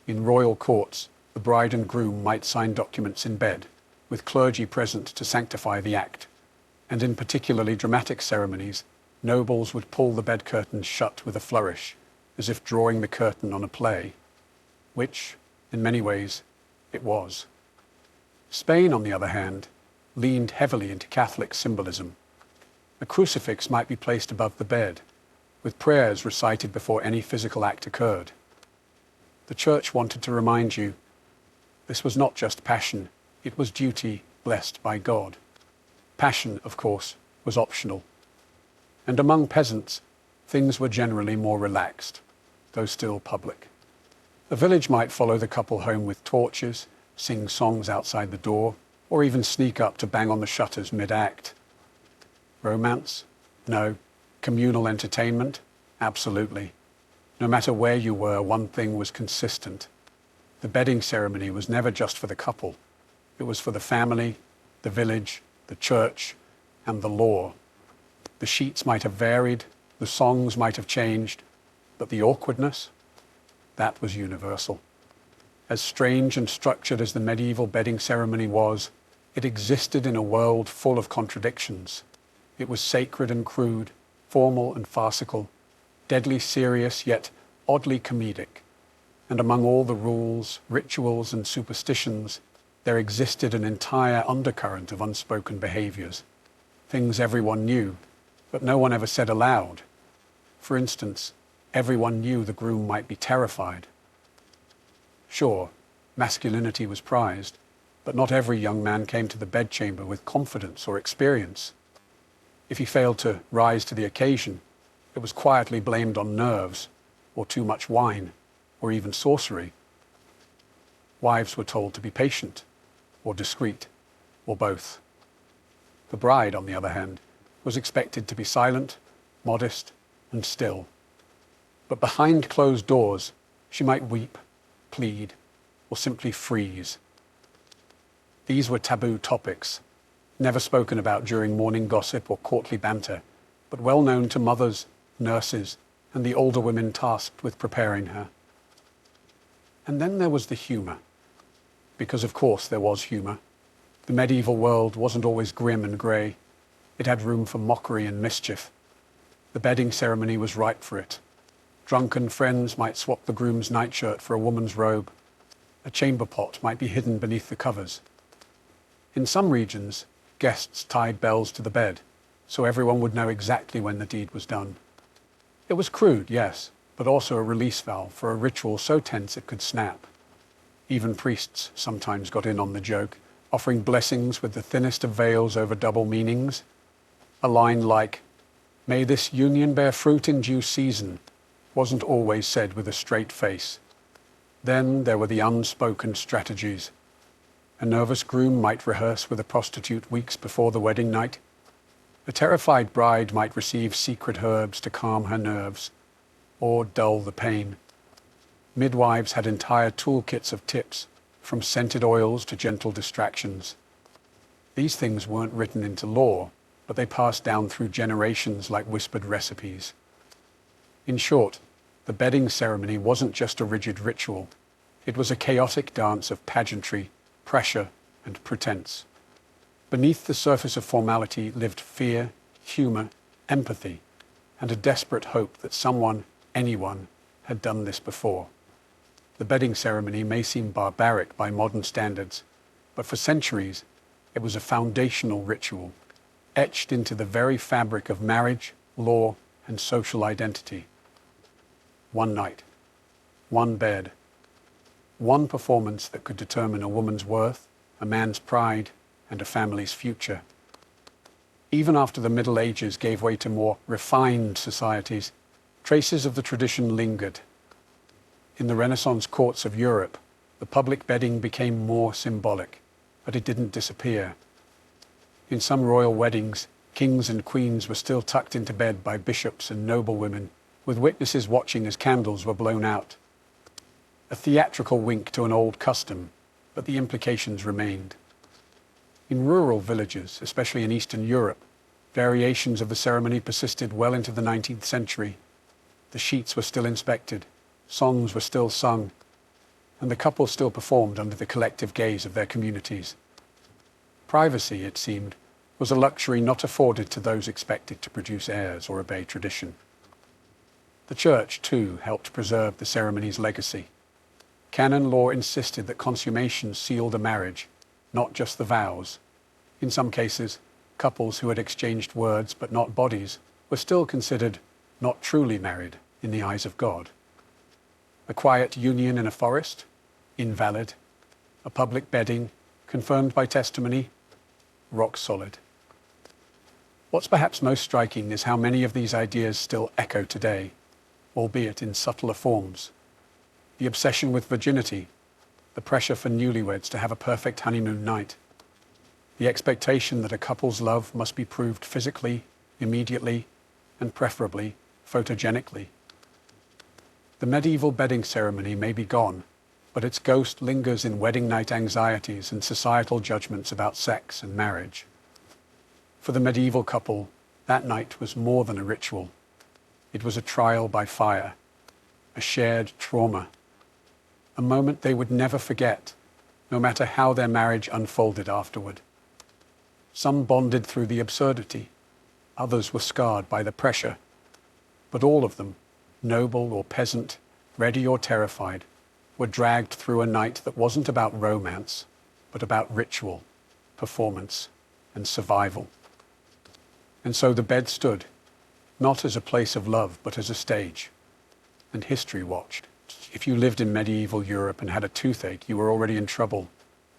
In royal courts, the bride and groom might sign documents in bed, with clergy present to sanctify the act. And in particularly dramatic ceremonies, nobles would pull the bed curtains shut with a flourish, as if drawing the curtain on a play, which, in many ways, it was. Spain, on the other hand, leaned heavily into Catholic symbolism. A crucifix might be placed above the bed, with prayers recited before any physical act occurred. The Church wanted to remind you, this was not just passion, it was duty blessed by God. Passion, of course, was optional. And among peasants, things were generally more relaxed, though still public. The village might follow the couple home with torches, sing songs outside the door, or even sneak up to bang on the shutters mid-act. Romance? No. Communal entertainment? Absolutely. No matter where you were, one thing was consistent. The bedding ceremony was never just for the couple. It was for the family, the village, the church, and the law. The sheets might have varied, the songs might have changed, but the awkwardness? That was universal. As strange and structured as the medieval bedding ceremony was, it existed in a world full of contradictions. It was sacred and crude, formal and farcical, deadly serious yet oddly comedic. And among all the rules, rituals, and superstitions, there existed an entire undercurrent of unspoken behaviors. Things everyone knew, but no one ever said aloud. For instance, everyone knew the groom might be terrified. Sure, masculinity was prized, but not every young man came to the bedchamber with confidence or experience. If he failed to rise to the occasion, it was quietly blamed on nerves, or too much wine, or even sorcery. Wives were told to be patient, or discreet, or both. The bride, on the other hand, was expected to be silent, modest, and still. But behind closed doors, she might weep, plead, or simply freeze. These were taboo topics, never spoken about during morning gossip or courtly banter, but well known to mothers, nurses, and the older women tasked with preparing her. And then there was the humour. Because of course there was humour. The medieval world wasn't always grim and grey. It had room for mockery and mischief. The bedding ceremony was ripe for it. Drunken friends might swap the groom's nightshirt for a woman's robe. A chamber pot might be hidden beneath the covers. In some regions, guests tied bells to the bed, so everyone would know exactly when the deed was done. It was crude, yes, but also a release valve for a ritual so tense it could snap. Even priests sometimes got in on the joke, offering blessings with the thinnest of veils over double meanings. A line like, "May this union bear fruit in due season," wasn't always said with a straight face. Then there were the unspoken strategies. A nervous groom might rehearse with a prostitute weeks before the wedding night. A terrified bride might receive secret herbs to calm her nerves, or dull the pain. Midwives had entire toolkits of tips, from scented oils to gentle distractions. These things weren't written into law, but they passed down through generations like whispered recipes. In short, the bedding ceremony wasn't just a rigid ritual. It was a chaotic dance of pageantry, pressure, and pretense. Beneath the surface of formality lived fear, humour, empathy, and a desperate hope that someone, anyone, had done this before. The bedding ceremony may seem barbaric by modern standards, but for centuries it was a foundational ritual, etched into the very fabric of marriage, law, and social identity. One night, one bed, one performance that could determine a woman's worth, a man's pride, and a family's future. Even after the Middle Ages gave way to more refined societies, traces of the tradition lingered. In the Renaissance courts of Europe, the public bedding became more symbolic, but it didn't disappear. In some royal weddings, kings and queens were still tucked into bed by bishops and noblewomen, with witnesses watching as candles were blown out. a theatrical wink to an old custom, but the implications remained. In rural villages, especially in Eastern Europe, variations of the ceremony persisted well into the 19th century. The sheets were still inspected, songs were still sung, and the couple still performed under the collective gaze of their communities. Privacy, it seemed, was a luxury not afforded to those expected to produce heirs or obey tradition. The Church, too, helped preserve the ceremony's legacy. Canon law insisted that consummation sealed a marriage, not just the vows. In some cases, couples who had exchanged words but not bodies were still considered not truly married in the eyes of God. A quiet union in a forest? Invalid. A public bedding, confirmed by testimony? Rock solid. What's perhaps most striking is how many of these ideas still echo today, albeit in subtler forms. The obsession with virginity, the pressure for newlyweds to have a perfect honeymoon night, the expectation that a couple's love must be proved physically, immediately, and preferably photogenically. The medieval bedding ceremony may be gone, but its ghost lingers in wedding night anxieties and societal judgments about sex and marriage. For the medieval couple, that night was more than a ritual. It was a trial by fire, a shared trauma, a moment they would never forget, no matter how their marriage unfolded afterward. Some bonded through the absurdity, others were scarred by the pressure, but all of them, noble or peasant, ready or terrified, were dragged through a night that wasn't about romance, but about ritual, performance, and survival. And so the bed stood, not as a place of love, but as a stage. And history watched. If you lived in medieval Europe and had a toothache, you were already in trouble,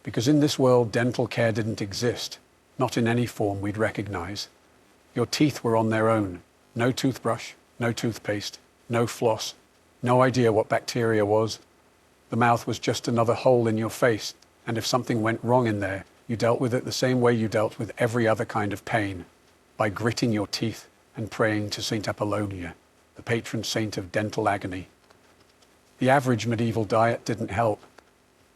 because in this world dental care didn't exist, not in any form we'd recognize. Your teeth were on their own. No toothbrush, no toothpaste, no floss, no idea what bacteria was. The mouth was just another hole in your face, and if something went wrong in there, you dealt with it the same way you dealt with every other kind of pain, by gritting your teeth and praying to Saint Apollonia, the patron saint of dental agony. The average medieval diet didn't help.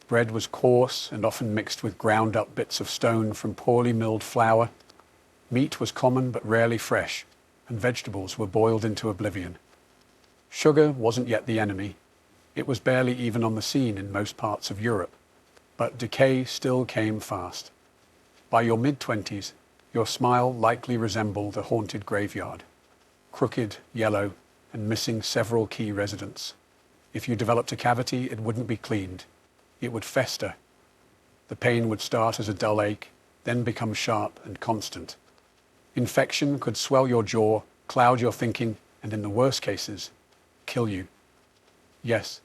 Bread was coarse and often mixed with ground-up bits of stone from poorly milled flour. Meat was common but rarely fresh, and vegetables were boiled into oblivion. Sugar wasn't yet the enemy. It was barely even on the scene in most parts of Europe, but decay still came fast. By your mid-20s, your smile likely resembled a haunted graveyard, crooked, yellow, and missing several key residents. If you developed a cavity, it wouldn't be cleaned. It would fester. The pain would start as a dull ache, then become sharp and constant. Infection could swell your jaw, cloud your thinking, and in the worst cases, kill you. Yes,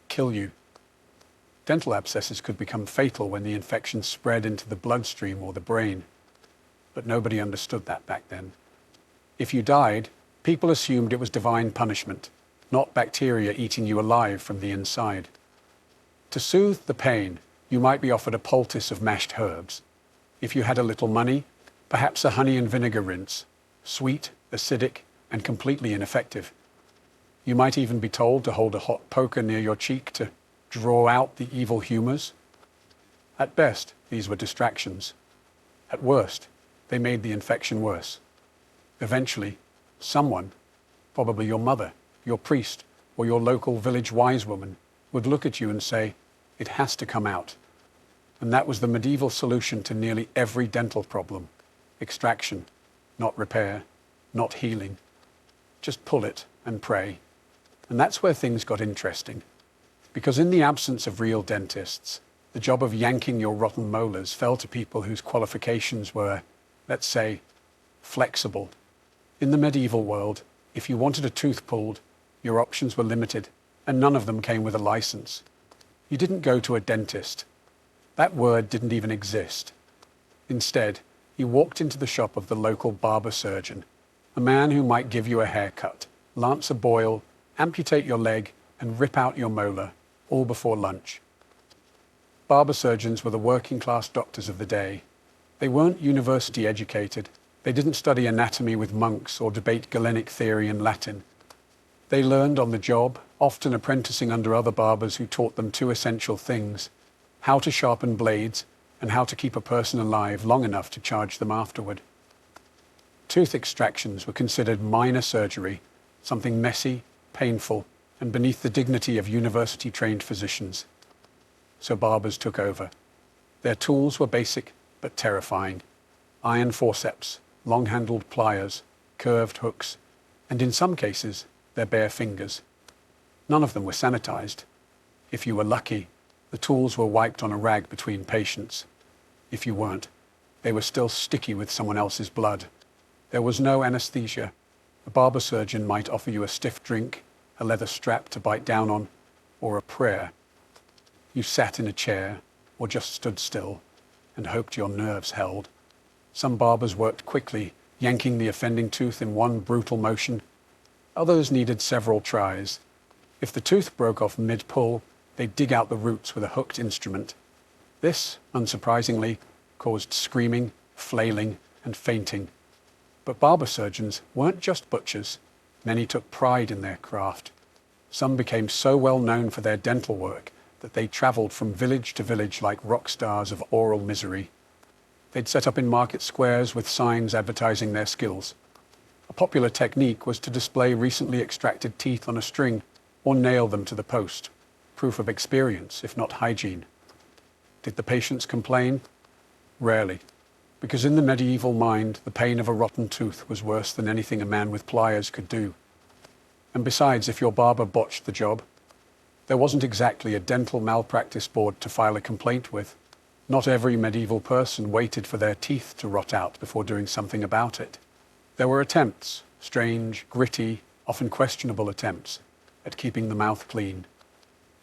kill you. Dental abscesses could become fatal when the infection spread into the bloodstream or the brain. But nobody understood that back then. If you died, people assumed it was divine punishment, not bacteria eating you alive from the inside. To soothe the pain, you might be offered a poultice of mashed herbs. If you had a little money, perhaps a honey and vinegar rinse, sweet, acidic, and completely ineffective. You might even be told to hold a hot poker near your cheek to draw out the evil humors. At best, these were distractions. At worst, they made the infection worse. Eventually, someone, probably your mother, your priest, or your local village wise woman, would look at you and say, "It has to come out." And that was the medieval solution to nearly every dental problem. Extraction, not repair, not healing. Just pull it and pray. And that's where things got interesting. Because in the absence of real dentists, the job of yanking your rotten molars fell to people whose qualifications were, let's say, flexible. In the medieval world, if you wanted a tooth pulled, your options were limited, and none of them came with a license. You didn't go to a dentist. That word didn't even exist. Instead, you walked into the shop of the local barber surgeon, a man who might give you a haircut, lance a boil, amputate your leg, and rip out your molar, all before lunch. Barber surgeons were the working-class doctors of the day. They weren't university educated. They didn't study anatomy with monks or debate Galenic theory in Latin. They learned on the job, often apprenticing under other barbers who taught them two essential things: how to sharpen blades and how to keep a person alive long enough to charge them afterward. Tooth extractions were considered minor surgery, something messy, painful, and beneath the dignity of university-trained physicians. So barbers took over. Their tools were basic but terrifying: iron forceps, long-handled pliers, curved hooks, and in some cases, their bare fingers. None of them were sanitized. If you were lucky, the tools were wiped on a rag between patients. If you weren't, they were still sticky with someone else's blood. There was no anesthesia. A barber surgeon might offer you a stiff drink, a leather strap to bite down on, or a prayer. You sat in a chair, or just stood still, and hoped your nerves held. Some barbers worked quickly, yanking the offending tooth in one brutal motion. Others needed several tries. If the tooth broke off mid-pull, they'd dig out the roots with a hooked instrument. This, unsurprisingly, caused screaming, flailing, and fainting. But barber surgeons weren't just butchers. Many took pride in their craft. Some became so well known for their dental work that they traveled from village to village like rock stars of oral misery. They'd set up in market squares with signs advertising their skills. A popular technique was to display recently extracted teeth on a string or nail them to the post, proof of experience, if not hygiene. Did the patients complain? Rarely, because in the medieval mind, the pain of a rotten tooth was worse than anything a man with pliers could do. And besides, if your barber botched the job, there wasn't exactly a dental malpractice board to file a complaint with. Not every medieval person waited for their teeth to rot out before doing something about it. There were attempts, strange, gritty, often questionable attempts, at keeping the mouth clean.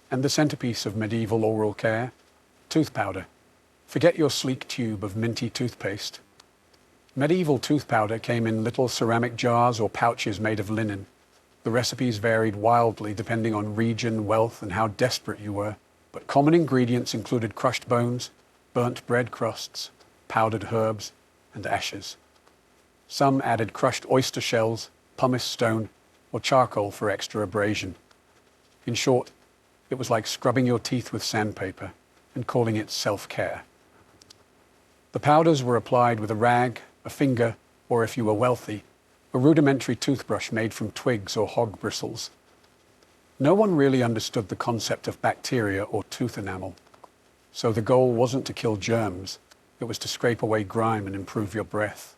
And the centerpiece of medieval oral care? Tooth powder. Forget your sleek tube of minty toothpaste. Medieval tooth powder came in little ceramic jars or pouches made of linen. The recipes varied wildly depending on region, wealth, and how desperate you were. But common ingredients included crushed bones, burnt bread crusts, powdered herbs, and ashes. Some added crushed oyster shells, pumice stone, or charcoal for extra abrasion. In short, it was like scrubbing your teeth with sandpaper and calling it self-care. The powders were applied with a rag, a finger, or if you were wealthy, a rudimentary toothbrush made from twigs or hog bristles. No one really understood the concept of bacteria or tooth enamel, so the goal wasn't to kill germs, it was to scrape away grime and improve your breath.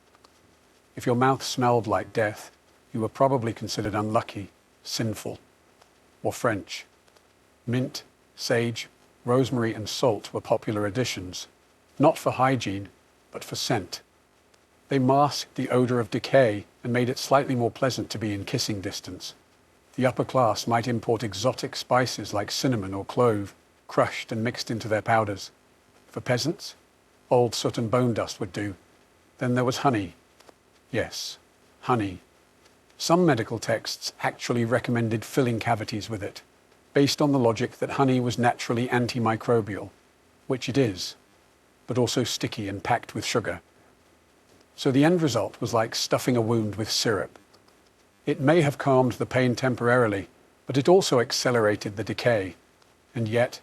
If your mouth smelled like death, you were probably considered unlucky, sinful, or French. Mint, sage, rosemary, and salt were popular additions, not for hygiene, but for scent. They masked the odor of decay and made it slightly more pleasant to be in kissing distance. The upper class might import exotic spices like cinnamon or clove, crushed and mixed into their powders. For peasants, old soot and bone dust would do. Then there was honey. Yes, honey. Some medical texts actually recommended filling cavities with it, based on the logic that honey was naturally antimicrobial, which it is, but also sticky and packed with sugar. So the end result was like stuffing a wound with syrup. It may have calmed the pain temporarily, but it also accelerated the decay. And yet,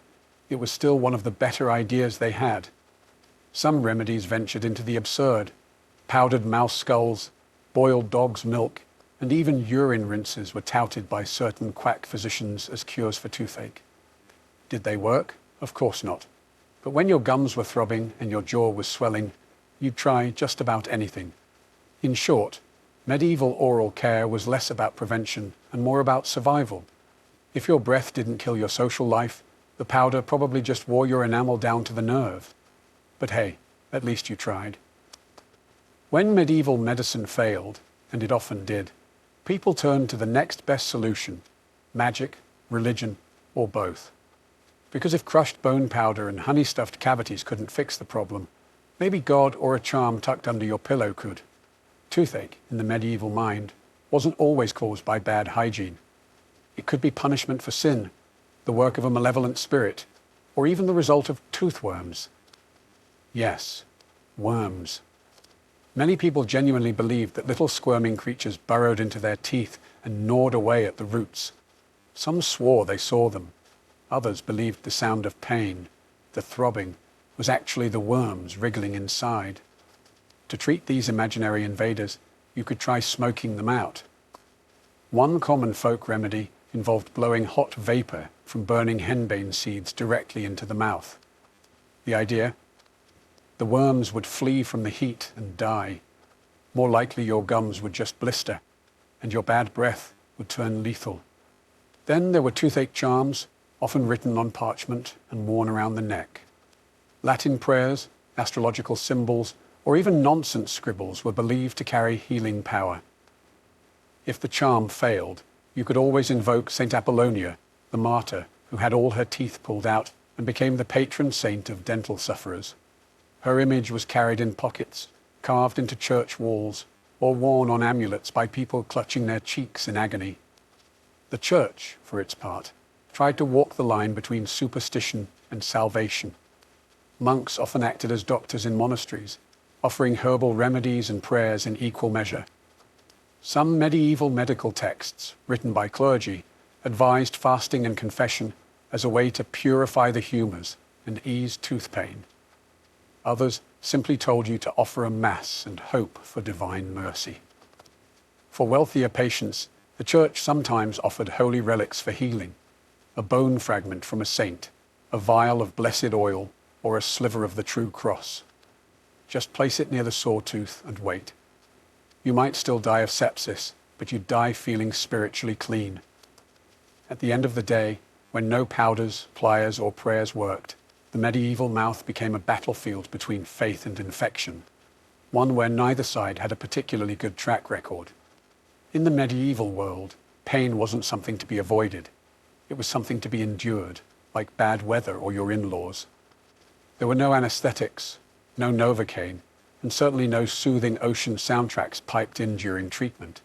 it was still one of the better ideas they had. Some remedies ventured into the absurd. Powdered mouse skulls, boiled dog's milk, and even urine rinses were touted by certain quack physicians as cures for toothache. Did they work? Of course not. But when your gums were throbbing and your jaw was swelling, you'd try just about anything. In short, medieval oral care was less about prevention and more about survival. If your breath didn't kill your social life, the powder probably just wore your enamel down to the nerve. But hey, at least you tried. When medieval medicine failed, and it often did, people turned to the next best solution: magic, religion, or both. Because if crushed bone powder and honey-stuffed cavities couldn't fix the problem, maybe God or a charm tucked under your pillow could. Toothache, in the medieval mind, wasn't always caused by bad hygiene. It could be punishment for sin, the work of a malevolent spirit, or even the result of toothworms. Yes, worms. Many people genuinely believed that little squirming creatures burrowed into their teeth and gnawed away at the roots. Some swore they saw them. Others believed the sound of pain, the throbbing, was actually the worms wriggling inside. To treat these imaginary invaders, you could try smoking them out. One common folk remedy involved blowing hot vapor from burning henbane seeds directly into the mouth. The idea? The worms would flee from the heat and die. More likely your gums would just blister, and your bad breath would turn lethal. Then there were toothache charms, often written on parchment and worn around the neck. Latin prayers, astrological symbols, or even nonsense scribbles were believed to carry healing power. If the charm failed, you could always invoke Saint Apollonia, the martyr who had all her teeth pulled out and became the patron saint of dental sufferers. Her image was carried in pockets, carved into church walls, or worn on amulets by people clutching their cheeks in agony. The Church, for its part, tried to walk the line between superstition and salvation. Monks often acted as doctors in monasteries, offering herbal remedies and prayers in equal measure. Some medieval medical texts, written by clergy, advised fasting and confession as a way to purify the humours and ease tooth pain. Others simply told you to offer a mass and hope for divine mercy. For wealthier patients, the Church sometimes offered holy relics for healing, a bone fragment from a saint, a vial of blessed oil, or a sliver of the true cross. Just place it near the sore tooth and wait. You might still die of sepsis, but you'd die feeling spiritually clean. At the end of the day, when no powders, pliers, or prayers worked, the medieval mouth became a battlefield between faith and infection, one where neither side had a particularly good track record. In the medieval world, pain wasn't something to be avoided. It was something to be endured, like bad weather or your in-laws. There were no anesthetics, no Novocaine, and certainly no soothing ocean soundtracks piped in during treatment.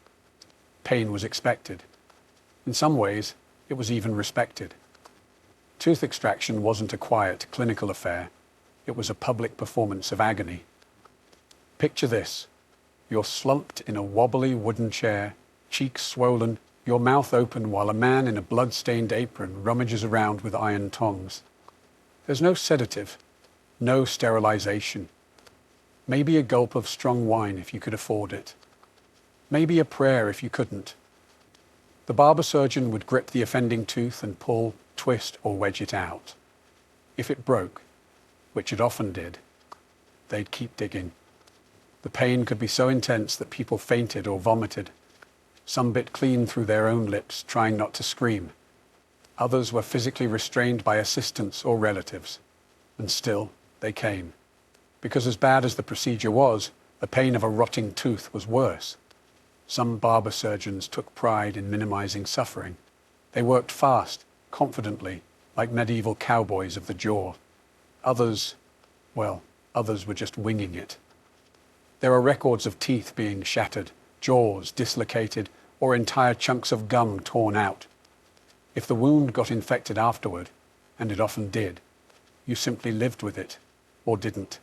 Pain was expected. In some ways, it was even respected. Tooth extraction wasn't a quiet clinical affair. It was a public performance of agony. Picture this. You're slumped in a wobbly wooden chair, cheeks swollen, your mouth open while a man in a blood-stained apron rummages around with iron tongs. There's no sedative, no sterilization. Maybe a gulp of strong wine if you could afford it. Maybe a prayer if you couldn't. The barber surgeon would grip the offending tooth and pull, twist, or wedge it out. If it broke, which it often did, they'd keep digging. The pain could be so intense that people fainted or vomited. Some bit clean through their own lips, trying not to scream. Others were physically restrained by assistants or relatives. And still, they came. Because as bad as the procedure was, the pain of a rotting tooth was worse. Some barber surgeons took pride in minimizing suffering. They worked fast, confidently, like medieval cowboys of the jaw. Others were just winging it. There are records of teeth being shattered, jaws dislocated, or entire chunks of gum torn out. If the wound got infected afterward, and it often did, you simply lived with it, or didn't.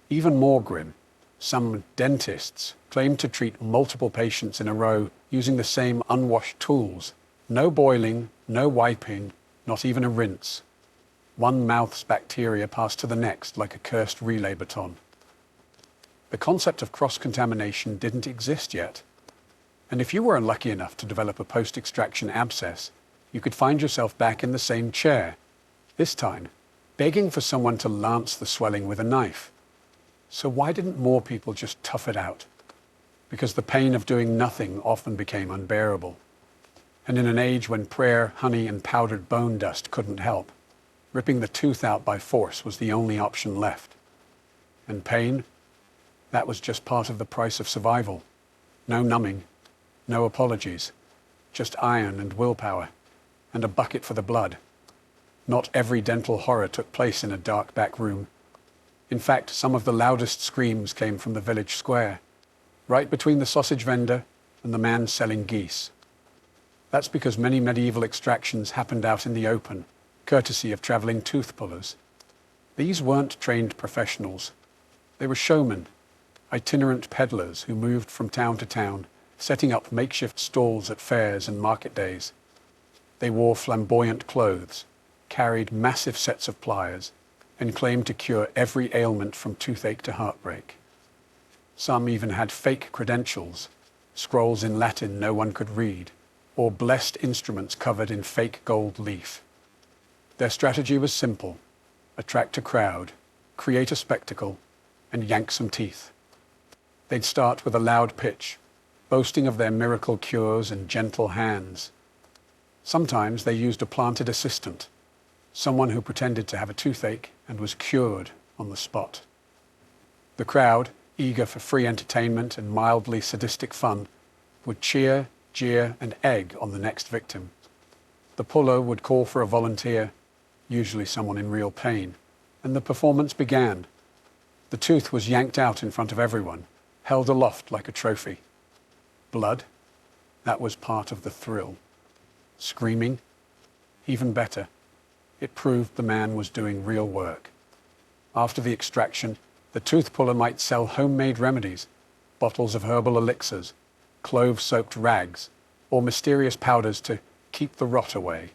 Even more grim, some dentists claimed to treat multiple patients in a row using the same unwashed tools. No boiling, no wiping, not even a rinse. One mouth's bacteria passed to the next like a cursed relay baton. The concept of cross-contamination didn't exist yet. And if you were unlucky enough to develop a post-extraction abscess, you could find yourself back in the same chair, this time begging for someone to lance the swelling with a knife. So why didn't more people just tough it out? Because the pain of doing nothing often became unbearable. And in an age when prayer, honey, and powdered bone dust couldn't help, ripping the tooth out by force was the only option left. And pain? That was just part of the price of survival. No numbing, no apologies, just iron and willpower, and a bucket for the blood. Not every dental horror took place in a dark back room. In fact, some of the loudest screams came from the village square, right between the sausage vendor and the man selling geese. That's because many medieval extractions happened out in the open, courtesy of traveling tooth pullers. These weren't trained professionals. They were showmen, itinerant peddlers who moved from town to town, setting up makeshift stalls at fairs and market days. They wore flamboyant clothes, carried massive sets of pliers, and claimed to cure every ailment from toothache to heartbreak. Some even had fake credentials, scrolls in Latin no one could read, or blessed instruments covered in fake gold leaf. Their strategy was simple: attract a crowd, create a spectacle, and yank some teeth. They'd start with a loud pitch, boasting of their miracle cures and gentle hands. Sometimes they used a planted assistant, someone who pretended to have a toothache and was cured on the spot. The crowd, eager for free entertainment and mildly sadistic fun, would cheer, jeer, and egg on the next victim. The puller would call for a volunteer, usually someone in real pain, and the performance began. The tooth was yanked out in front of everyone, held aloft like a trophy. Blood? That was part of the thrill. Screaming? Even better. It proved the man was doing real work. After the extraction, the tooth puller might sell homemade remedies, bottles of herbal elixirs, clove-soaked rags, or mysterious powders to keep the rot away.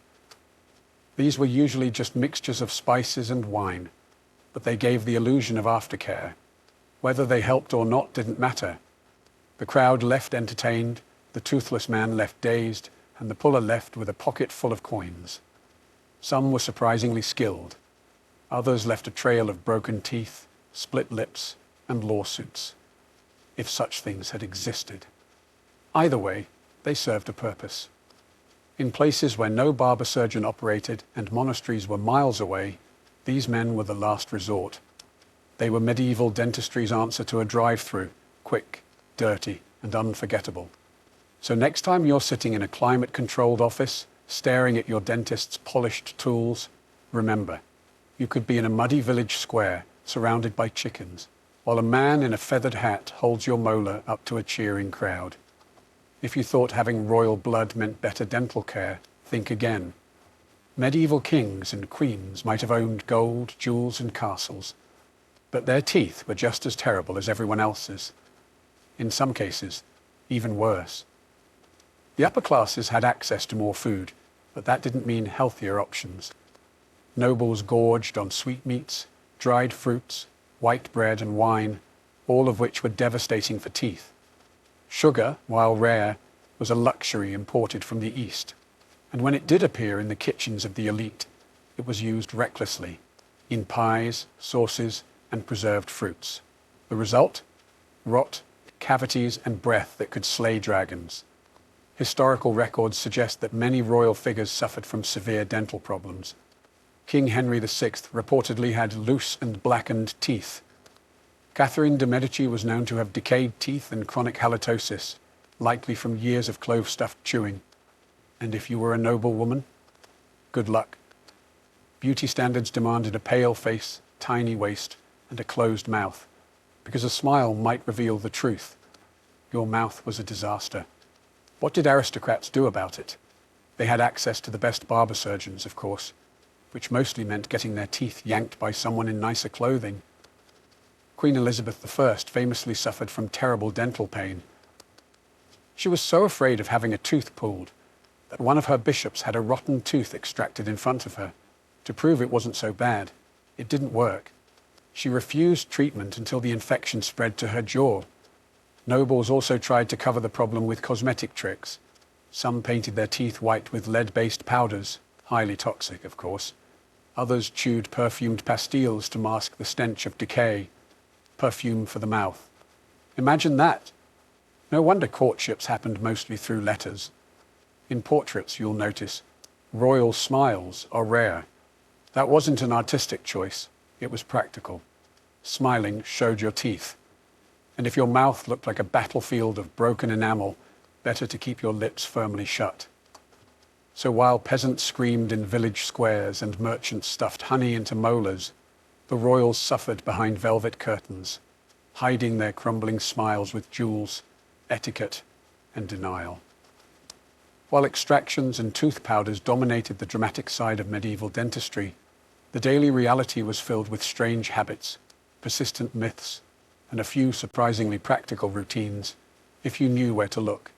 These were usually just mixtures of spices and wine, but they gave the illusion of aftercare. Whether they helped or not didn't matter. The crowd left entertained, the toothless man left dazed, and the puller left with a pocket full of coins. Some were surprisingly skilled. Others left a trail of broken teeth, split lips, and lawsuits, if such things had existed. Either way, they served a purpose. In places where no barber surgeon operated and monasteries were miles away, these men were the last resort. They were medieval dentistry's answer to a drive-through, quick, dirty, and unforgettable. So next time you're sitting in a climate-controlled office, staring at your dentist's polished tools, remember, you could be in a muddy village square surrounded by chickens, while a man in a feathered hat holds your molar up to a cheering crowd. If you thought having royal blood meant better dental care, think again. Medieval kings and queens might have owned gold, jewels, and castles, but their teeth were just as terrible as everyone else's. In some cases, even worse. The upper classes had access to more food, but that didn't mean healthier options. Nobles gorged on sweetmeats, dried fruits, white bread, and wine, all of which were devastating for teeth. Sugar, while rare, was a luxury imported from the East, and when it did appear in the kitchens of the elite, it was used recklessly, in pies, sauces, and preserved fruits. The result? Rot, cavities, and breath that could slay dragons. Historical records suggest that many royal figures suffered from severe dental problems. King Henry VI reportedly had loose and blackened teeth. Catherine de' Medici was known to have decayed teeth and chronic halitosis, likely from years of clove-stuffed chewing. And if you were a noble woman, good luck. Beauty standards demanded a pale face, tiny waist, and a closed mouth, because a smile might reveal the truth. Your mouth was a disaster. What did aristocrats do about it? They had access to the best barber surgeons, of course, which mostly meant getting their teeth yanked by someone in nicer clothing. Queen Elizabeth I famously suffered from terrible dental pain. She was so afraid of having a tooth pulled that one of her bishops had a rotten tooth extracted in front of her to prove it wasn't so bad. It didn't work. She refused treatment until the infection spread to her jaw. Nobles also tried to cover the problem with cosmetic tricks. Some painted their teeth white with lead-based powders, highly toxic, of course. Others chewed perfumed pastilles to mask the stench of decay. Perfume for the mouth. Imagine that! No wonder courtships happened mostly through letters. In portraits, you'll notice, royal smiles are rare. That wasn't an artistic choice, it was practical. Smiling showed your teeth. And if your mouth looked like a battlefield of broken enamel, better to keep your lips firmly shut. So while peasants screamed in village squares and merchants stuffed honey into molars, the royals suffered behind velvet curtains, hiding their crumbling smiles with jewels, etiquette, and denial. While extractions and tooth powders dominated the dramatic side of medieval dentistry, the daily reality was filled with strange habits, persistent myths, and a few surprisingly practical routines if you knew where to look.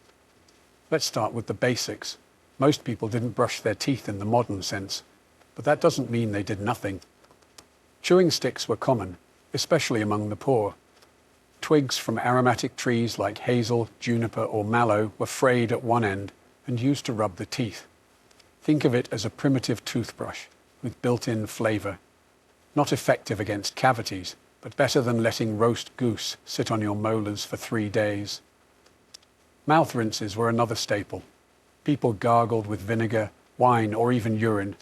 Let's start with the basics. Most people didn't brush their teeth in the modern sense, but that doesn't mean they did nothing. Chewing sticks were common, especially among the poor. Twigs from aromatic trees like hazel, juniper, or mallow were frayed at one end and used to rub the teeth. Think of it as a primitive toothbrush with built-in flavor. Not effective against cavities, but better than letting roast goose sit on your molars for 3 days. Mouth rinses were another staple. People gargled with vinegar, wine, or even urine.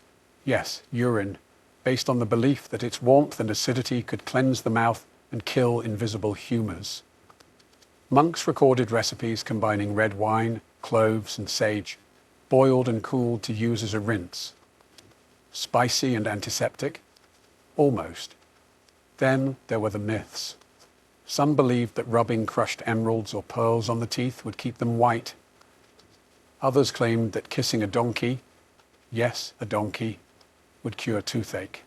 Yes, urine, based on the belief that its warmth and acidity could cleanse the mouth and kill invisible humors. Monks recorded recipes combining red wine, cloves, and sage, boiled and cooled to use as a rinse. Spicy and antiseptic? Almost. Then there were the myths. Some believed that rubbing crushed emeralds or pearls on the teeth would keep them white. Others claimed that kissing a donkey, yes, a donkey, would cure toothache.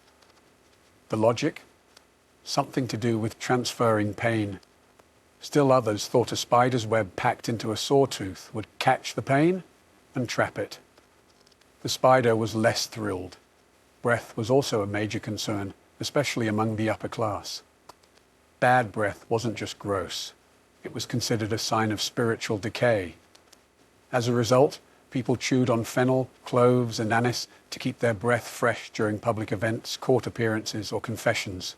The logic? Something to do with transferring pain. Still others thought a spider's web packed into a sawtooth would catch the pain and trap it. The spider was less thrilled. Breath was also a major concern, especially among the upper class. Bad breath wasn't just gross. It was considered a sign of spiritual decay. As a result, people chewed on fennel, cloves, and anise to keep their breath fresh during public events, court appearances, or confessions.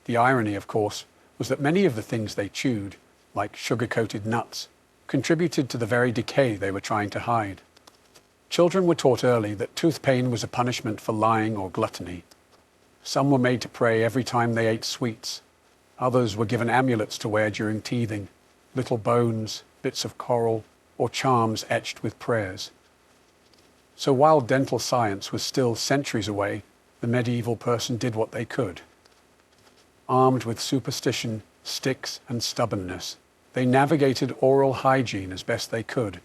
The irony, of course, was that many of the things they chewed, like sugar-coated nuts, contributed to the very decay they were trying to hide. Children were taught early that tooth pain was a punishment for lying or gluttony. Some were made to pray every time they ate sweets. Others were given amulets to wear during teething, little bones, bits of coral, or charms etched with prayers. So while dental science was still centuries away, the medieval person did what they could. Armed with superstition, sticks, and stubbornness, they navigated oral hygiene as best they could,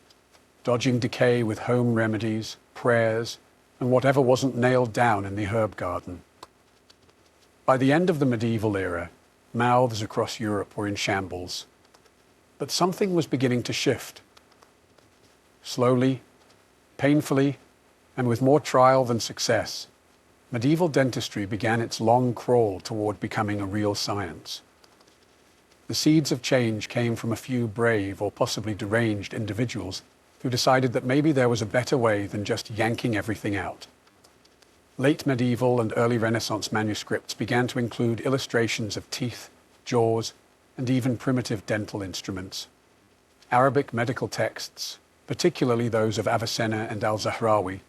dodging decay with home remedies, prayers, and whatever wasn't nailed down in the herb garden. By the end of the medieval era, mouths across Europe were in shambles. But something was beginning to shift. Slowly, painfully, and with more trial than success, medieval dentistry began its long crawl toward becoming a real science. The seeds of change came from a few brave or possibly deranged individuals who decided that maybe there was a better way than just yanking everything out. Late medieval and early Renaissance manuscripts began to include illustrations of teeth, jaws, and even primitive dental instruments. Arabic medical texts, particularly those of Avicenna and al-Zahrawi,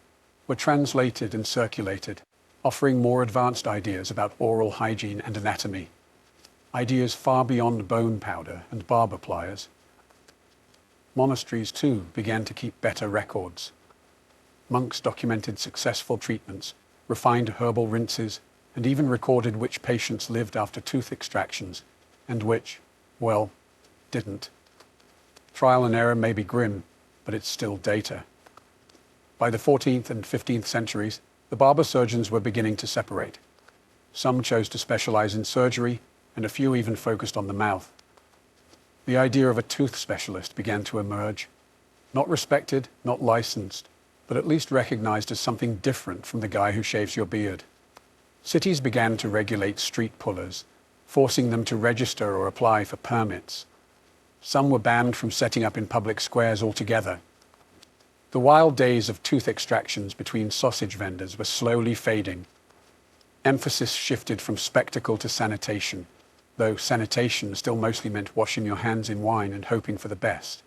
were translated and circulated, offering more advanced ideas about oral hygiene and anatomy, ideas far beyond bone powder and barber pliers. Monasteries, too, began to keep better records. Monks documented successful treatments, refined herbal rinses, and even recorded which patients lived after tooth extractions and which, well, didn't. Trial and error may be grim, but it's still data. By the 14th and 15th centuries, the barber surgeons were beginning to separate. Some chose to specialize in surgery, and a few even focused on the mouth. The idea of a tooth specialist began to emerge. Not respected, not licensed, but at least recognized as something different from the guy who shaves your beard. Cities began to regulate street pullers, forcing them to register or apply for permits. Some were banned from setting up in public squares altogether. The wild days of tooth extractions between sausage vendors were slowly fading. Emphasis shifted from spectacle to sanitation, though sanitation still mostly meant washing your hands in wine and hoping for the best.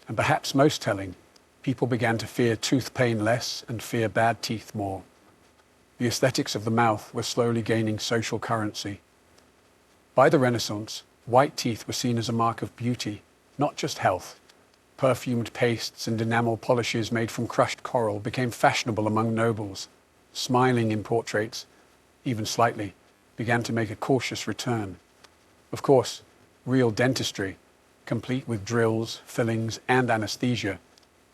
And perhaps most telling, people began to fear tooth pain less and fear bad teeth more. The aesthetics of the mouth were slowly gaining social currency. By the Renaissance, white teeth were seen as a mark of beauty, not just health. Perfumed pastes and enamel polishes made from crushed coral became fashionable among nobles. Smiling in portraits, even slightly, began to make a cautious return. Of course, real dentistry, complete with drills, fillings, and anesthesia,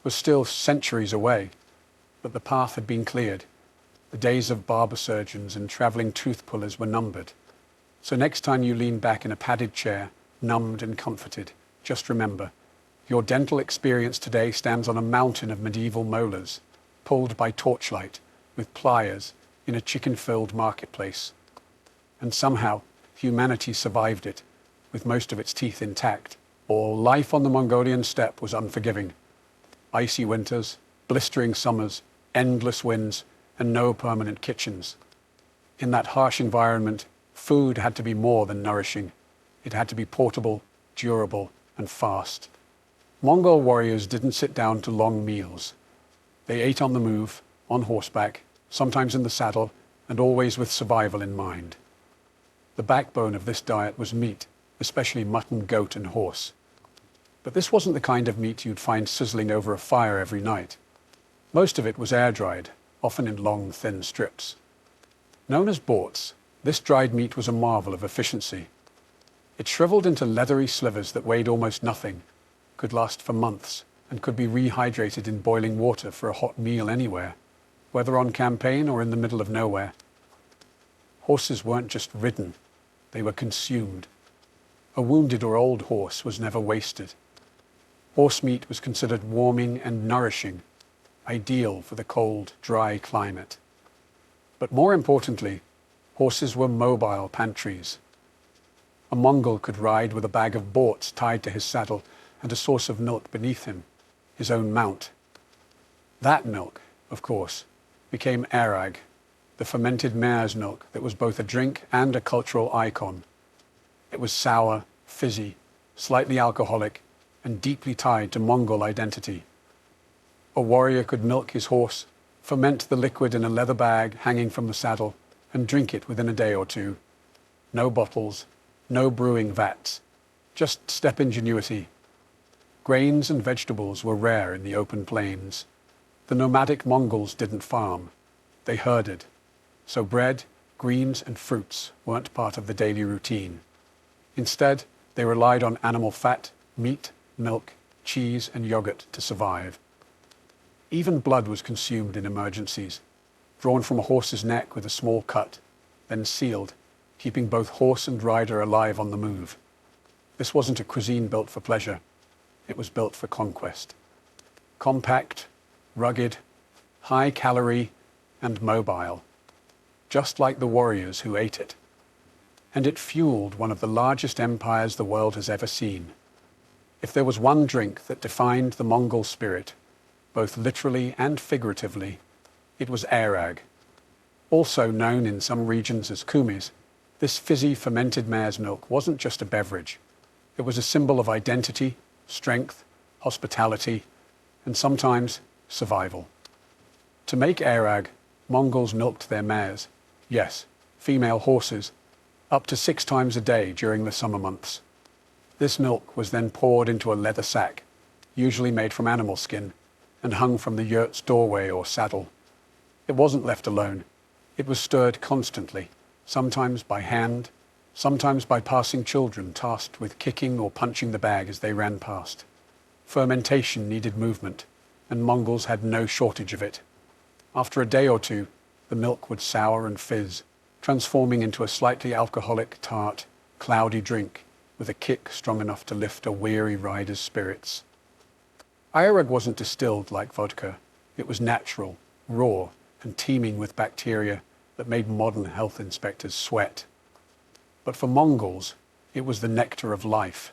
was still centuries away, but the path had been cleared. The days of barber surgeons and traveling tooth pullers were numbered. So next time you lean back in a padded chair, numbed and comforted, just remember, your dental experience today stands on a mountain of medieval molars, pulled by torchlight with pliers in a chicken-filled marketplace. And somehow, humanity survived it, with most of its teeth intact. Or life on the Mongolian steppe was unforgiving. Icy winters, blistering summers, endless winds, and no permanent kitchens. In that harsh environment, food had to be more than nourishing. It had to be portable, durable, and fast. Mongol warriors didn't sit down to long meals. They ate on the move, on horseback, sometimes in the saddle, and always with survival in mind. The backbone of this diet was meat, especially mutton, goat, and horse. But this wasn't the kind of meat you'd find sizzling over a fire every night. Most of it was air-dried, often in long, thin strips. Known as borts, this dried meat was a marvel of efficiency. It shriveled into leathery slivers that weighed almost nothing, could last for months, and could be rehydrated in boiling water for a hot meal anywhere, whether on campaign or in the middle of nowhere. Horses weren't just ridden, they were consumed. A wounded or old horse was never wasted. Horse meat was considered warming and nourishing, ideal for the cold, dry climate. But more importantly, horses were mobile pantries. A Mongol could ride with a bag of borts tied to his saddle and a source of milk beneath him, his own mount. That milk, of course, became arag, the fermented mare's milk that was both a drink and a cultural icon. It was sour, fizzy, slightly alcoholic, and deeply tied to Mongol identity. A warrior could milk his horse, ferment the liquid in a leather bag hanging from the saddle, and drink it within a day or two. No bottles, no brewing vats, just steppe ingenuity. Grains and vegetables were rare in the open plains. The nomadic Mongols didn't farm, they herded. So bread, greens, and fruits weren't part of the daily routine. Instead, they relied on animal fat, meat, milk, cheese, and yogurt to survive. Even blood was consumed in emergencies, drawn from a horse's neck with a small cut, then sealed, keeping both horse and rider alive on the move. This wasn't a cuisine built for pleasure. It was built for conquest. Compact, rugged, high-calorie, and mobile, just like the warriors who ate it. And it fueled one of the largest empires the world has ever seen. If there was one drink that defined the Mongol spirit, both literally and figuratively, it was arag. Also known in some regions as kumis, this fizzy fermented mare's milk wasn't just a beverage. It was a symbol of identity, strength, hospitality, and sometimes survival. To make arag, Mongols milked their mares, yes, female horses, up to 6 times a day during the summer months. This milk was then poured into a leather sack, usually made from animal skin, and hung from the yurt's doorway or saddle. It wasn't left alone. It was stirred constantly, sometimes by hand, sometimes by passing children tasked with kicking or punching the bag as they ran past. Fermentation needed movement, and Mongols had no shortage of it. After a day or two, the milk would sour and fizz, transforming into a slightly alcoholic, tart, cloudy drink with a kick strong enough to lift a weary rider's spirits. Arag wasn't distilled like vodka. It was natural, raw, and teeming with bacteria that made modern health inspectors sweat. But for Mongols, it was the nectar of life.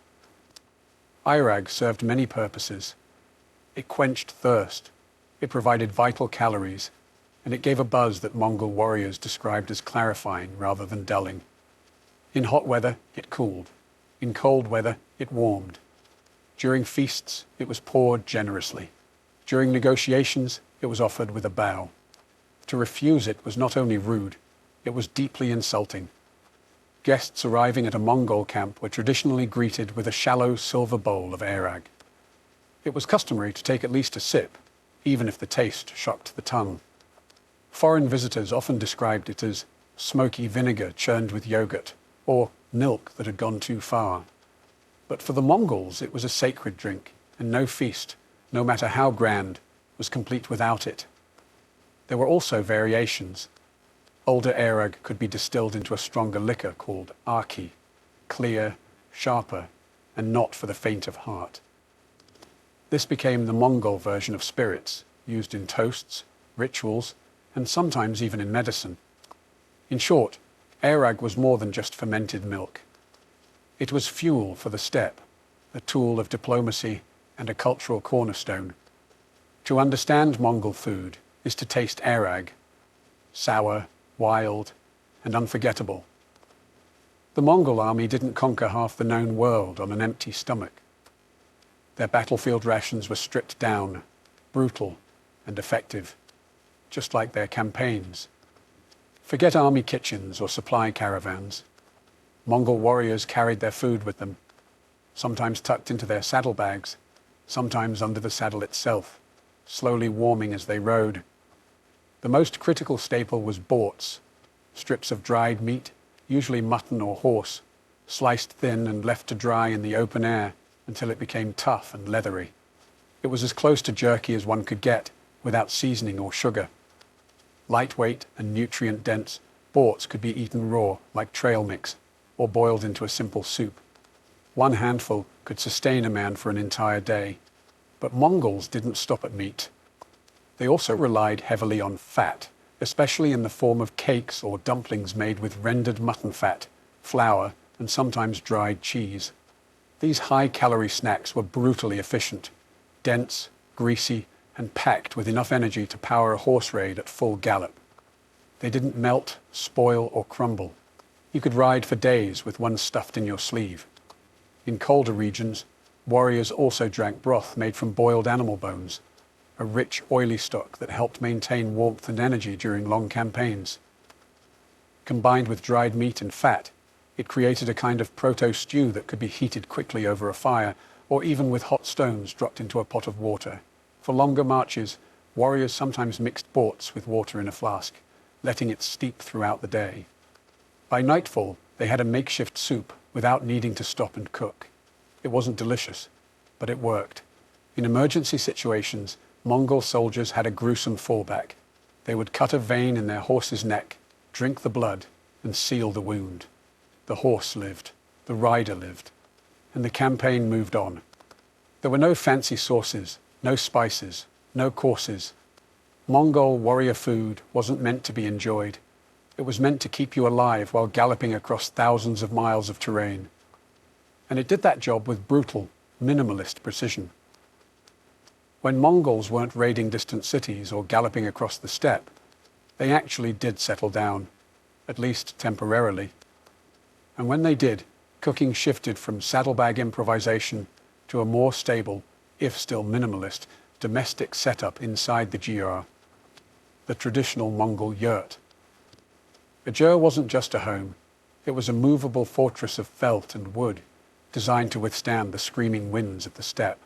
Arag served many purposes. It quenched thirst, it provided vital calories, and it gave a buzz that Mongol warriors described as clarifying rather than dulling. In hot weather, it cooled. In cold weather, it warmed. During feasts, it was poured generously. During negotiations, it was offered with a bow. To refuse it was not only rude, it was deeply insulting. Guests arriving at a Mongol camp were traditionally greeted with a shallow silver bowl of arag. It was customary to take at least a sip, even if the taste shocked the tongue. Foreign visitors often described it as smoky vinegar churned with yogurt, or milk that had gone too far. But for the Mongols, it was a sacred drink, and no feast, no matter how grand, was complete without it. There were also variations. older arag could be distilled into a stronger liquor called arki, clear, sharper, and not for the faint of heart. This became the Mongol version of spirits, used in toasts, rituals, and sometimes even in medicine. In short, arag was more than just fermented milk. It was fuel for the steppe, a tool of diplomacy and a cultural cornerstone. To understand Mongol food is to taste arag, sour, wild, and unforgettable. The Mongol army didn't conquer half the known world on an empty stomach. Their battlefield rations were stripped down, brutal and effective, just like their campaigns. Forget army kitchens or supply caravans. Mongol warriors carried their food with them, sometimes tucked into their saddlebags, sometimes under the saddle itself, slowly warming as they rode. The most critical staple was borts, strips of dried meat, usually mutton or horse, sliced thin and left to dry in the open air until it became tough and leathery. It was as close to jerky as one could get, without seasoning or sugar. Lightweight and nutrient-dense, borts could be eaten raw, like trail mix, or boiled into a simple soup. One handful could sustain a man for an entire day. But Mongols didn't stop at meat. They also relied heavily on fat, especially in the form of cakes or dumplings made with rendered mutton fat, flour, and sometimes dried cheese. These high-calorie snacks were brutally efficient, dense, greasy, and packed with enough energy to power a horse raid at full gallop. They didn't melt, spoil, or crumble. You could ride for days with one stuffed in your sleeve. In colder regions, warriors also drank broth made from boiled animal bones, a rich, oily stock that helped maintain warmth and energy during long campaigns. Combined with dried meat and fat, it created a kind of proto-stew that could be heated quickly over a fire, or even with hot stones dropped into a pot of water. For longer marches, warriors sometimes mixed borts with water in a flask, letting it steep throughout the day. By nightfall, they had a makeshift soup without needing to stop and cook. It wasn't delicious, but it worked. In emergency situations, Mongol soldiers had a gruesome fallback. They would cut a vein in their horse's neck, drink the blood, and seal the wound. The horse lived, the rider lived, and the campaign moved on. There were no fancy sauces, no spices, no courses. Mongol warrior food wasn't meant to be enjoyed. It was meant to keep you alive while galloping across thousands of miles of terrain. And it did that job with brutal, minimalist precision. When Mongols weren't raiding distant cities or galloping across the steppe, they actually did settle down, at least temporarily. And when they did, cooking shifted from saddlebag improvisation to a more stable, if still minimalist, domestic setup inside the gyar, the traditional Mongol yurt. A gyr wasn't just a home, it was a movable fortress of felt and wood, designed to withstand the screaming winds of the steppe.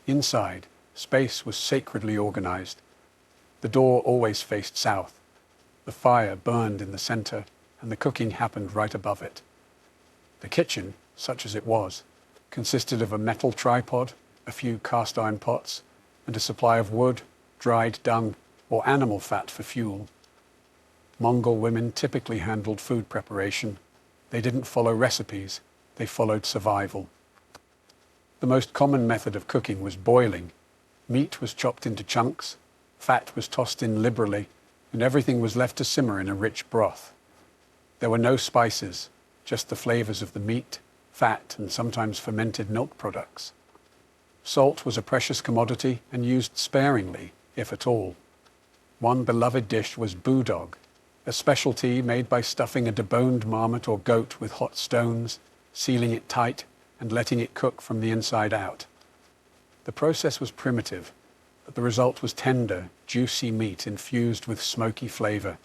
Inside, space was sacredly organized. The door always faced south. The fire burned in the center, and the cooking happened right above it. The kitchen, such as it was, consisted of a metal tripod, a few cast iron pots, and a supply of wood, dried dung, or animal fat for fuel. Mongol women typically handled food preparation. They didn't follow recipes, they followed survival. The most common method of cooking was boiling. Meat was chopped into chunks, fat was tossed in liberally, and everything was left to simmer in a rich broth. There were no spices, just the flavors of the meat, fat, and sometimes fermented milk products. Salt was a precious commodity and used sparingly, if at all. One beloved dish was budog, a specialty made by stuffing a deboned marmot or goat with hot stones, sealing it tight, and letting it cook from the inside out. The process was primitive, but the result was tender, juicy meat infused with smoky flavor.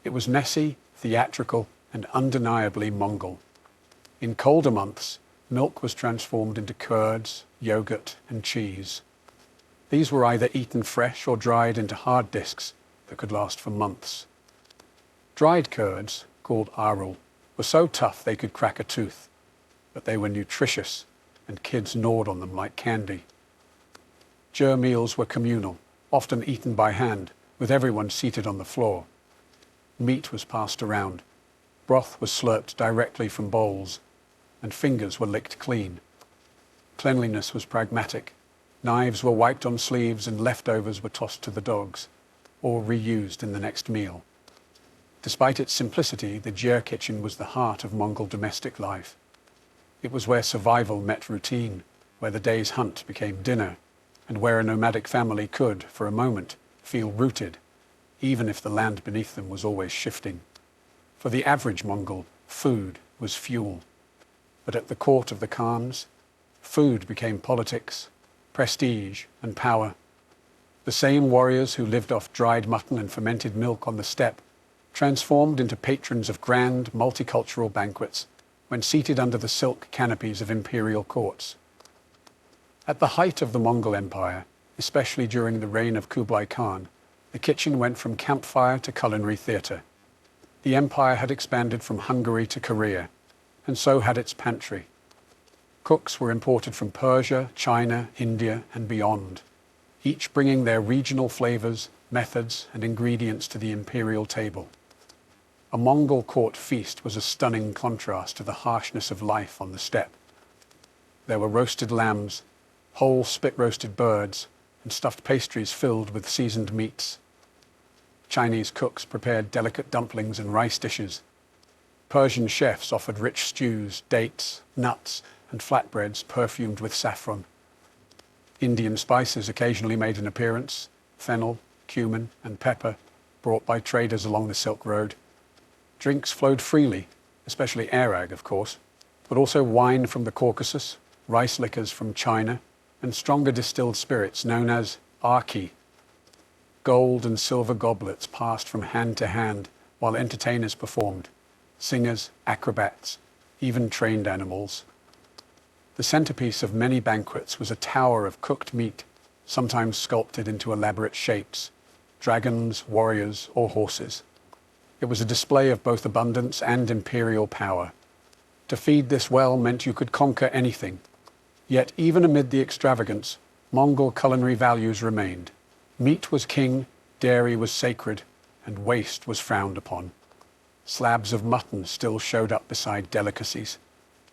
It was messy, theatrical, and undeniably Mongol. In colder months, milk was transformed into curds, yogurt, and cheese. These were either eaten fresh or dried into hard discs that could last for months. Dried curds, called arul, were so tough they could crack a tooth, but they were nutritious, and kids gnawed on them like candy. Gyr meals were communal, often eaten by hand, with everyone seated on the floor. Meat was passed around. Broth was slurped directly from bowls, and fingers were licked clean. Cleanliness was pragmatic. Knives were wiped on sleeves and leftovers were tossed to the dogs, or reused in the next meal. Despite its simplicity, the Jia kitchen was the heart of Mongol domestic life. It was where survival met routine, where the day's hunt became dinner, and where a nomadic family could, for a moment, feel rooted, even if the land beneath them was always shifting. For the average Mongol, food was fuel. But at the court of the Khans, food became politics, prestige, and power. The same warriors who lived off dried mutton and fermented milk on the steppe transformed into patrons of grand, multicultural banquets when seated under the silk canopies of imperial courts. At the height of the Mongol Empire, especially during the reign of Kublai Khan, the kitchen went from campfire to culinary theatre. The empire had expanded from Hungary to Korea, and so had its pantry. Cooks were imported from Persia, China, India, and beyond, each bringing their regional flavors, methods, and ingredients to the imperial table. A Mongol court feast was a stunning contrast to the harshness of life on the steppe. There were roasted lambs, whole spit-roasted birds, and stuffed pastries filled with seasoned meats. Chinese cooks prepared delicate dumplings and rice dishes. Persian chefs offered rich stews, dates, nuts, and flatbreads perfumed with saffron. Indian spices occasionally made an appearance: fennel, cumin, and pepper, brought by traders along the Silk Road. Drinks flowed freely, especially arag, of course, but also wine from the Caucasus, rice liquors from China, and stronger distilled spirits known as arki. Gold and silver goblets passed from hand to hand while entertainers performed: singers, acrobats, even trained animals. The centerpiece of many banquets was a tower of cooked meat, sometimes sculpted into elaborate shapes: dragons, warriors, or horses. It was a display of both abundance and imperial power. To feed this well meant you could conquer anything. Yet even amid the extravagance, Mongol culinary values remained. Meat was king, dairy was sacred, and waste was frowned upon. Slabs of mutton still showed up beside delicacies.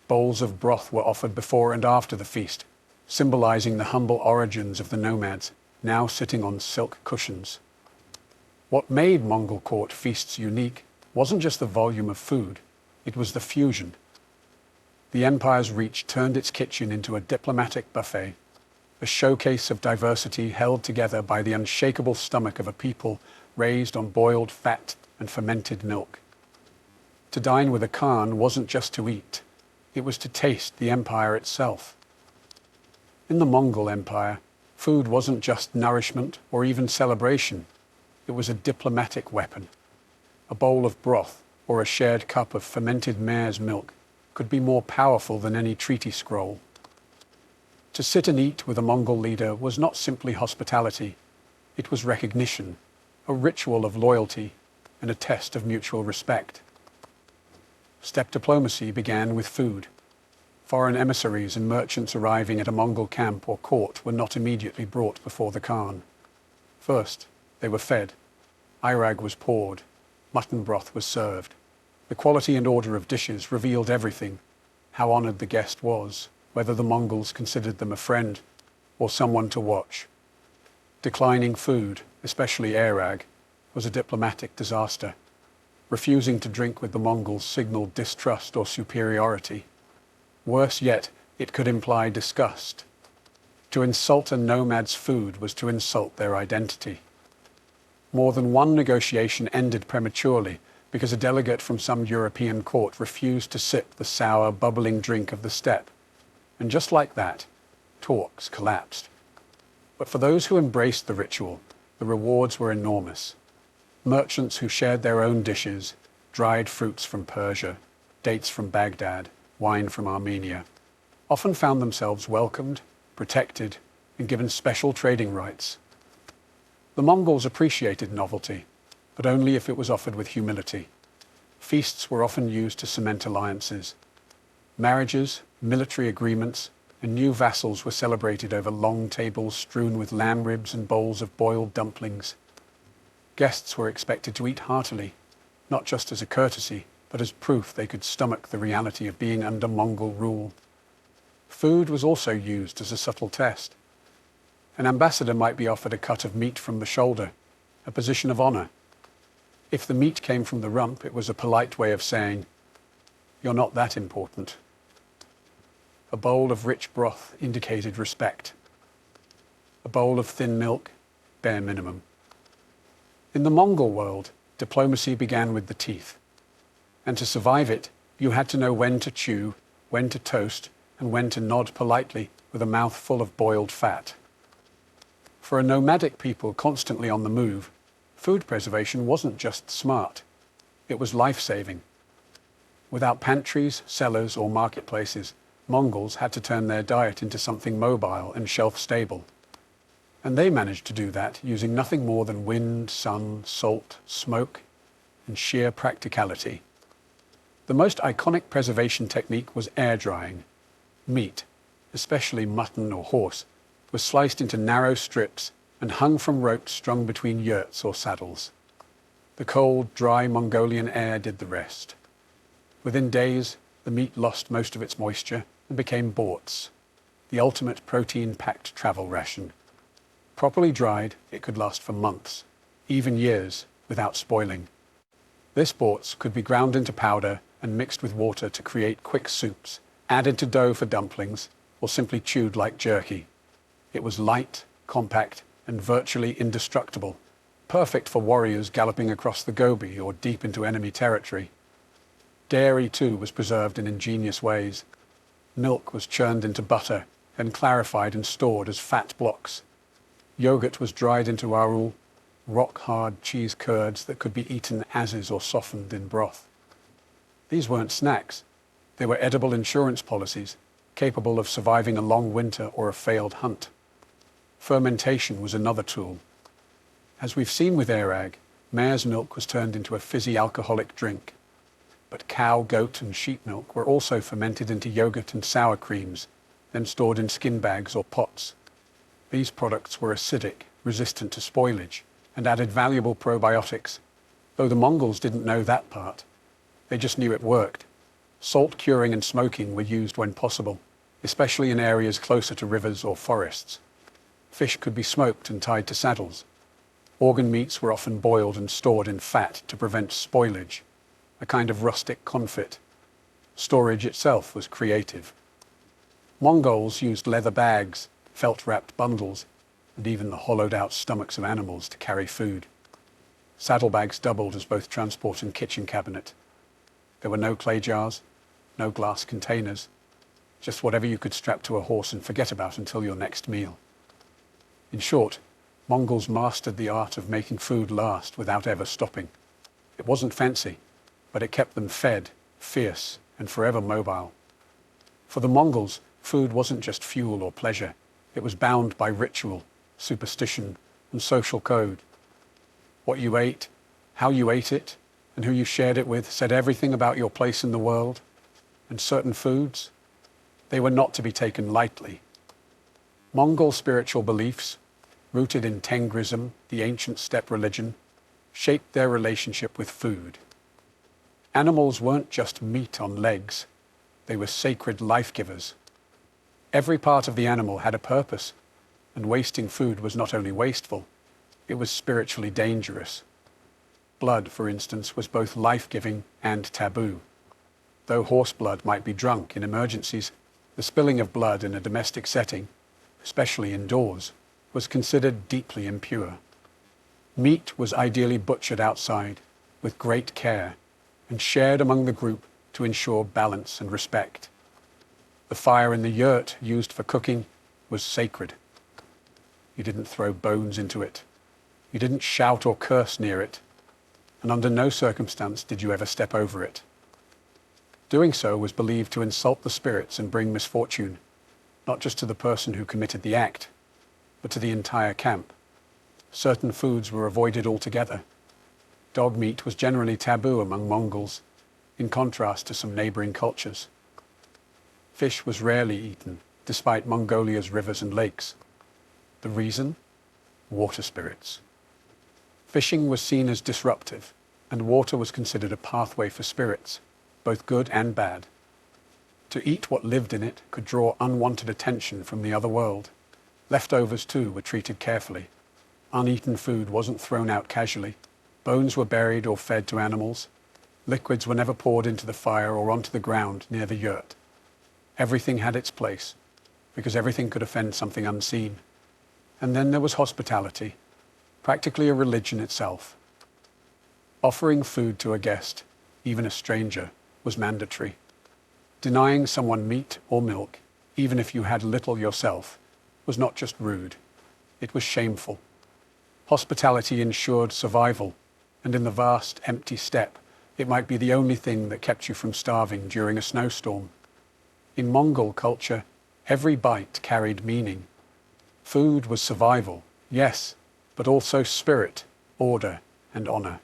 Bowls of broth were offered before and after the feast, symbolizing the humble origins of the nomads, now sitting on silk cushions. What made Mongol court feasts unique wasn't just the volume of food, it was the fusion. The empire's reach turned its kitchen into a diplomatic buffet, a showcase of diversity held together by the unshakable stomach of a people raised on boiled fat and fermented milk. To dine with a Khan wasn't just to eat, it was to taste the empire itself. In the Mongol Empire, food wasn't just nourishment or even celebration, it was a diplomatic weapon. A bowl of broth or a shared cup of fermented mare's milk could be more powerful than any treaty scroll. To sit and eat with a Mongol leader was not simply hospitality, it was recognition, a ritual of loyalty, and a test of mutual respect. Steppe diplomacy began with food. Foreign emissaries and merchants arriving at a Mongol camp or court were not immediately brought before the Khan. First, they were fed. Irag was poured. Mutton broth was served. The quality and order of dishes revealed everything: how honored the guest was, whether the Mongols considered them a friend or someone to watch. Declining food, especially arag, was a diplomatic disaster. Refusing to drink with the Mongols signaled distrust or superiority. Worse yet, it could imply disgust. To insult a nomad's food was to insult their identity. More than one negotiation ended prematurely because a delegate from some European court refused to sip the sour, bubbling drink of the steppe. And just like that, talks collapsed. But for those who embraced the ritual, the rewards were enormous. Merchants who shared their own dishes, dried fruits from Persia, dates from Baghdad, wine from Armenia, often found themselves welcomed, protected, and given special trading rights. The Mongols appreciated novelty, but only if it was offered with humility. Feasts were often used to cement alliances. Marriages, military agreements, and new vassals were celebrated over long tables strewn with lamb ribs and bowls of boiled dumplings. Guests were expected to eat heartily, not just as a courtesy, but as proof they could stomach the reality of being under Mongol rule. Food was also used as a subtle test. An ambassador might be offered a cut of meat from the shoulder, a position of honor. If the meat came from the rump, it was a polite way of saying, "You're not that important." A bowl of rich broth indicated respect. A bowl of thin milk, bare minimum. In the Mongol world, diplomacy began with the teeth. And to survive it, you had to know when to chew, when to toast, and when to nod politely with a mouth full of boiled fat. For a nomadic people constantly on the move, food preservation wasn't just smart. It was life-saving. Without pantries, cellars, or marketplaces, Mongols had to turn their diet into something mobile and shelf-stable. And they managed to do that using nothing more than wind, sun, salt, smoke, and sheer practicality. The most iconic preservation technique was air drying. Meat, especially mutton or horse, was sliced into narrow strips and hung from ropes strung between yurts or saddles. The cold, dry Mongolian air did the rest. Within days, the meat lost most of its moisture and became borts, the ultimate protein-packed travel ration. Properly dried, it could last for months, even years, without spoiling. This borts could be ground into powder and mixed with water to create quick soups, added to dough for dumplings, or simply chewed like jerky. It was light, compact, and virtually indestructible, perfect for warriors galloping across the Gobi or deep into enemy territory. Dairy, too, was preserved in ingenious ways. Milk was churned into butter and clarified and stored as fat blocks. Yogurt was dried into arul, rock-hard cheese curds that could be eaten as is or softened in broth. These weren't snacks. They were edible insurance policies, capable of surviving a long winter or a failed hunt. Fermentation was another tool. As we've seen with Airag, mare's milk was turned into a fizzy alcoholic drink. But cow, goat, and sheep milk were also fermented into yogurt and sour creams, then stored in skin bags or pots. These products were acidic, resistant to spoilage, and added valuable probiotics, though the Mongols didn't know that part. They just knew it worked. Salt curing and smoking were used when possible, especially in areas closer to rivers or forests. Fish could be smoked and tied to saddles. Organ meats were often boiled and stored in fat to prevent spoilage, a kind of rustic confit. Storage itself was creative. Mongols used leather bags, felt-wrapped bundles, and even the hollowed-out stomachs of animals to carry food. Saddlebags doubled as both transport and kitchen cabinet. There were no clay jars, no glass containers, just whatever you could strap to a horse and forget about until your next meal. In short, Mongols mastered the art of making food last without ever stopping. It wasn't fancy, but it kept them fed, fierce, and forever mobile. For the Mongols, food wasn't just fuel or pleasure. It was bound by ritual, superstition, and social code. What you ate, how you ate it, and who you shared it with said everything about your place in the world. And certain foods, they were not to be taken lightly. Mongol spiritual beliefs, rooted in Tengrism, the ancient steppe religion, shaped their relationship with food. Animals weren't just meat on legs. They were sacred life-givers. Every part of the animal had a purpose, and wasting food was not only wasteful, it was spiritually dangerous. Blood, for instance, was both life-giving and taboo. Though horse blood might be drunk in emergencies, the spilling of blood in a domestic setting, especially indoors, was considered deeply impure. Meat was ideally butchered outside, with great care, and shared among the group to ensure balance and respect. The fire in the yurt used for cooking was sacred. You didn't throw bones into it. You didn't shout or curse near it. And under no circumstance did you ever step over it. Doing so was believed to insult the spirits and bring misfortune, not just to the person who committed the act, but to the entire camp. Certain foods were avoided altogether. Dog meat was generally taboo among Mongols, in contrast to some neighboring cultures. Fish was rarely eaten, despite Mongolia's rivers and lakes. The reason? Water spirits. Fishing was seen as disruptive, and water was considered a pathway for spirits, both good and bad. To eat what lived in it could draw unwanted attention from the other world. Leftovers, too, were treated carefully. Uneaten food wasn't thrown out casually. Bones were buried or fed to animals. Liquids were never poured into the fire or onto the ground near the yurt. Everything had its place, because everything could offend something unseen. And then there was hospitality, practically a religion itself. Offering food to a guest, even a stranger, was mandatory. Denying someone meat or milk, even if you had little yourself, was not just rude, it was shameful. Hospitality ensured survival, and in the vast, empty steppe, it might be the only thing that kept you from starving during a snowstorm. In Mongol culture, every bite carried meaning. Food was survival, yes, but also spirit, order, and honor.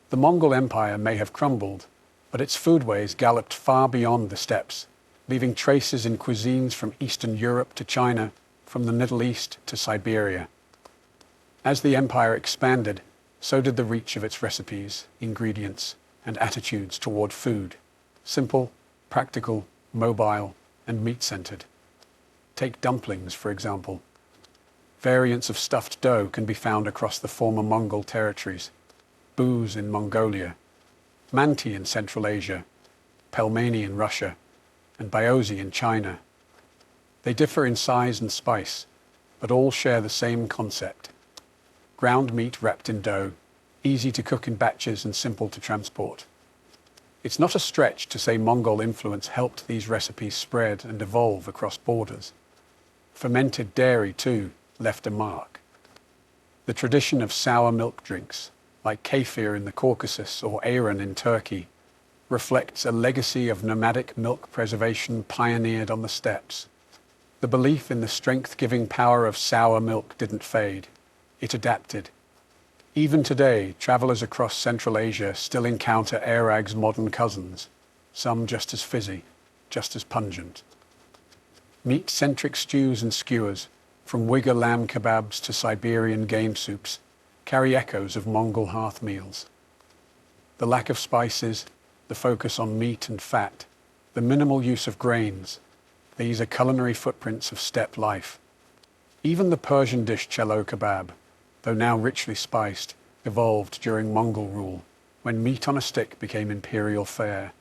The Mongol Empire may have crumbled, but its foodways galloped far beyond the steppes, leaving traces in cuisines from Eastern Europe to China, from the Middle East to Siberia. As the empire expanded, so did the reach of its recipes, ingredients, and attitudes toward food. Simple, practical, mobile, and meat-centered. Take dumplings, for example. Variants of stuffed dough can be found across the former Mongol territories. Buz in Mongolia, manti in Central Asia, pelmeni in Russia, and byozi in China. They differ in size and spice, but all share the same concept. Ground meat wrapped in dough, easy to cook in batches and simple to transport. It's not a stretch to say Mongol influence helped these recipes spread and evolve across borders. Fermented dairy, too, left a mark. The tradition of sour milk drinks, like kefir in the Caucasus or ayran in Turkey, reflects a legacy of nomadic milk preservation pioneered on the steppes. The belief in the strength-giving power of sour milk didn't fade. It adapted. Even today, travelers across Central Asia still encounter airag's modern cousins, some just as fizzy, just as pungent. Meat-centric stews and skewers, from Uyghur lamb kebabs to Siberian game soups, carry echoes of Mongol hearth meals. The lack of spices, the focus on meat and fat, the minimal use of grains, these are culinary footprints of steppe life. Even the Persian dish cello kebab, though now richly spiced, evolved during Mongol rule, when meat on a stick became imperial fare.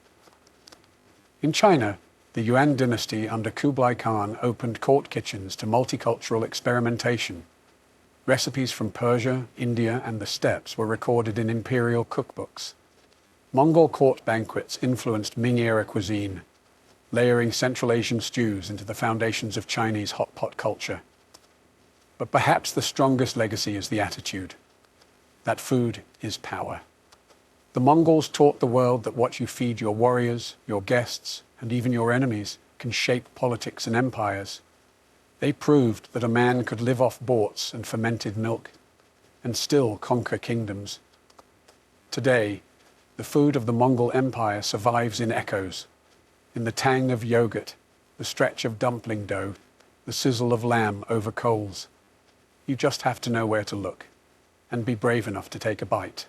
In China, the Yuan dynasty under Kublai Khan opened court kitchens to multicultural experimentation. Recipes from Persia, India, and the steppes were recorded in imperial cookbooks. Mongol court banquets influenced Ming-era cuisine, layering Central Asian stews into the foundations of Chinese hot pot culture. But perhaps the strongest legacy is the attitude that food is power. The Mongols taught the world that what you feed your warriors, your guests, and even your enemies can shape politics and empires. They proved that a man could live off borts and fermented milk and still conquer kingdoms. Today, the food of the Mongol Empire survives in echoes, in the tang of yogurt, the stretch of dumpling dough, the sizzle of lamb over coals. You just have to know where to look and be brave enough to take a bite.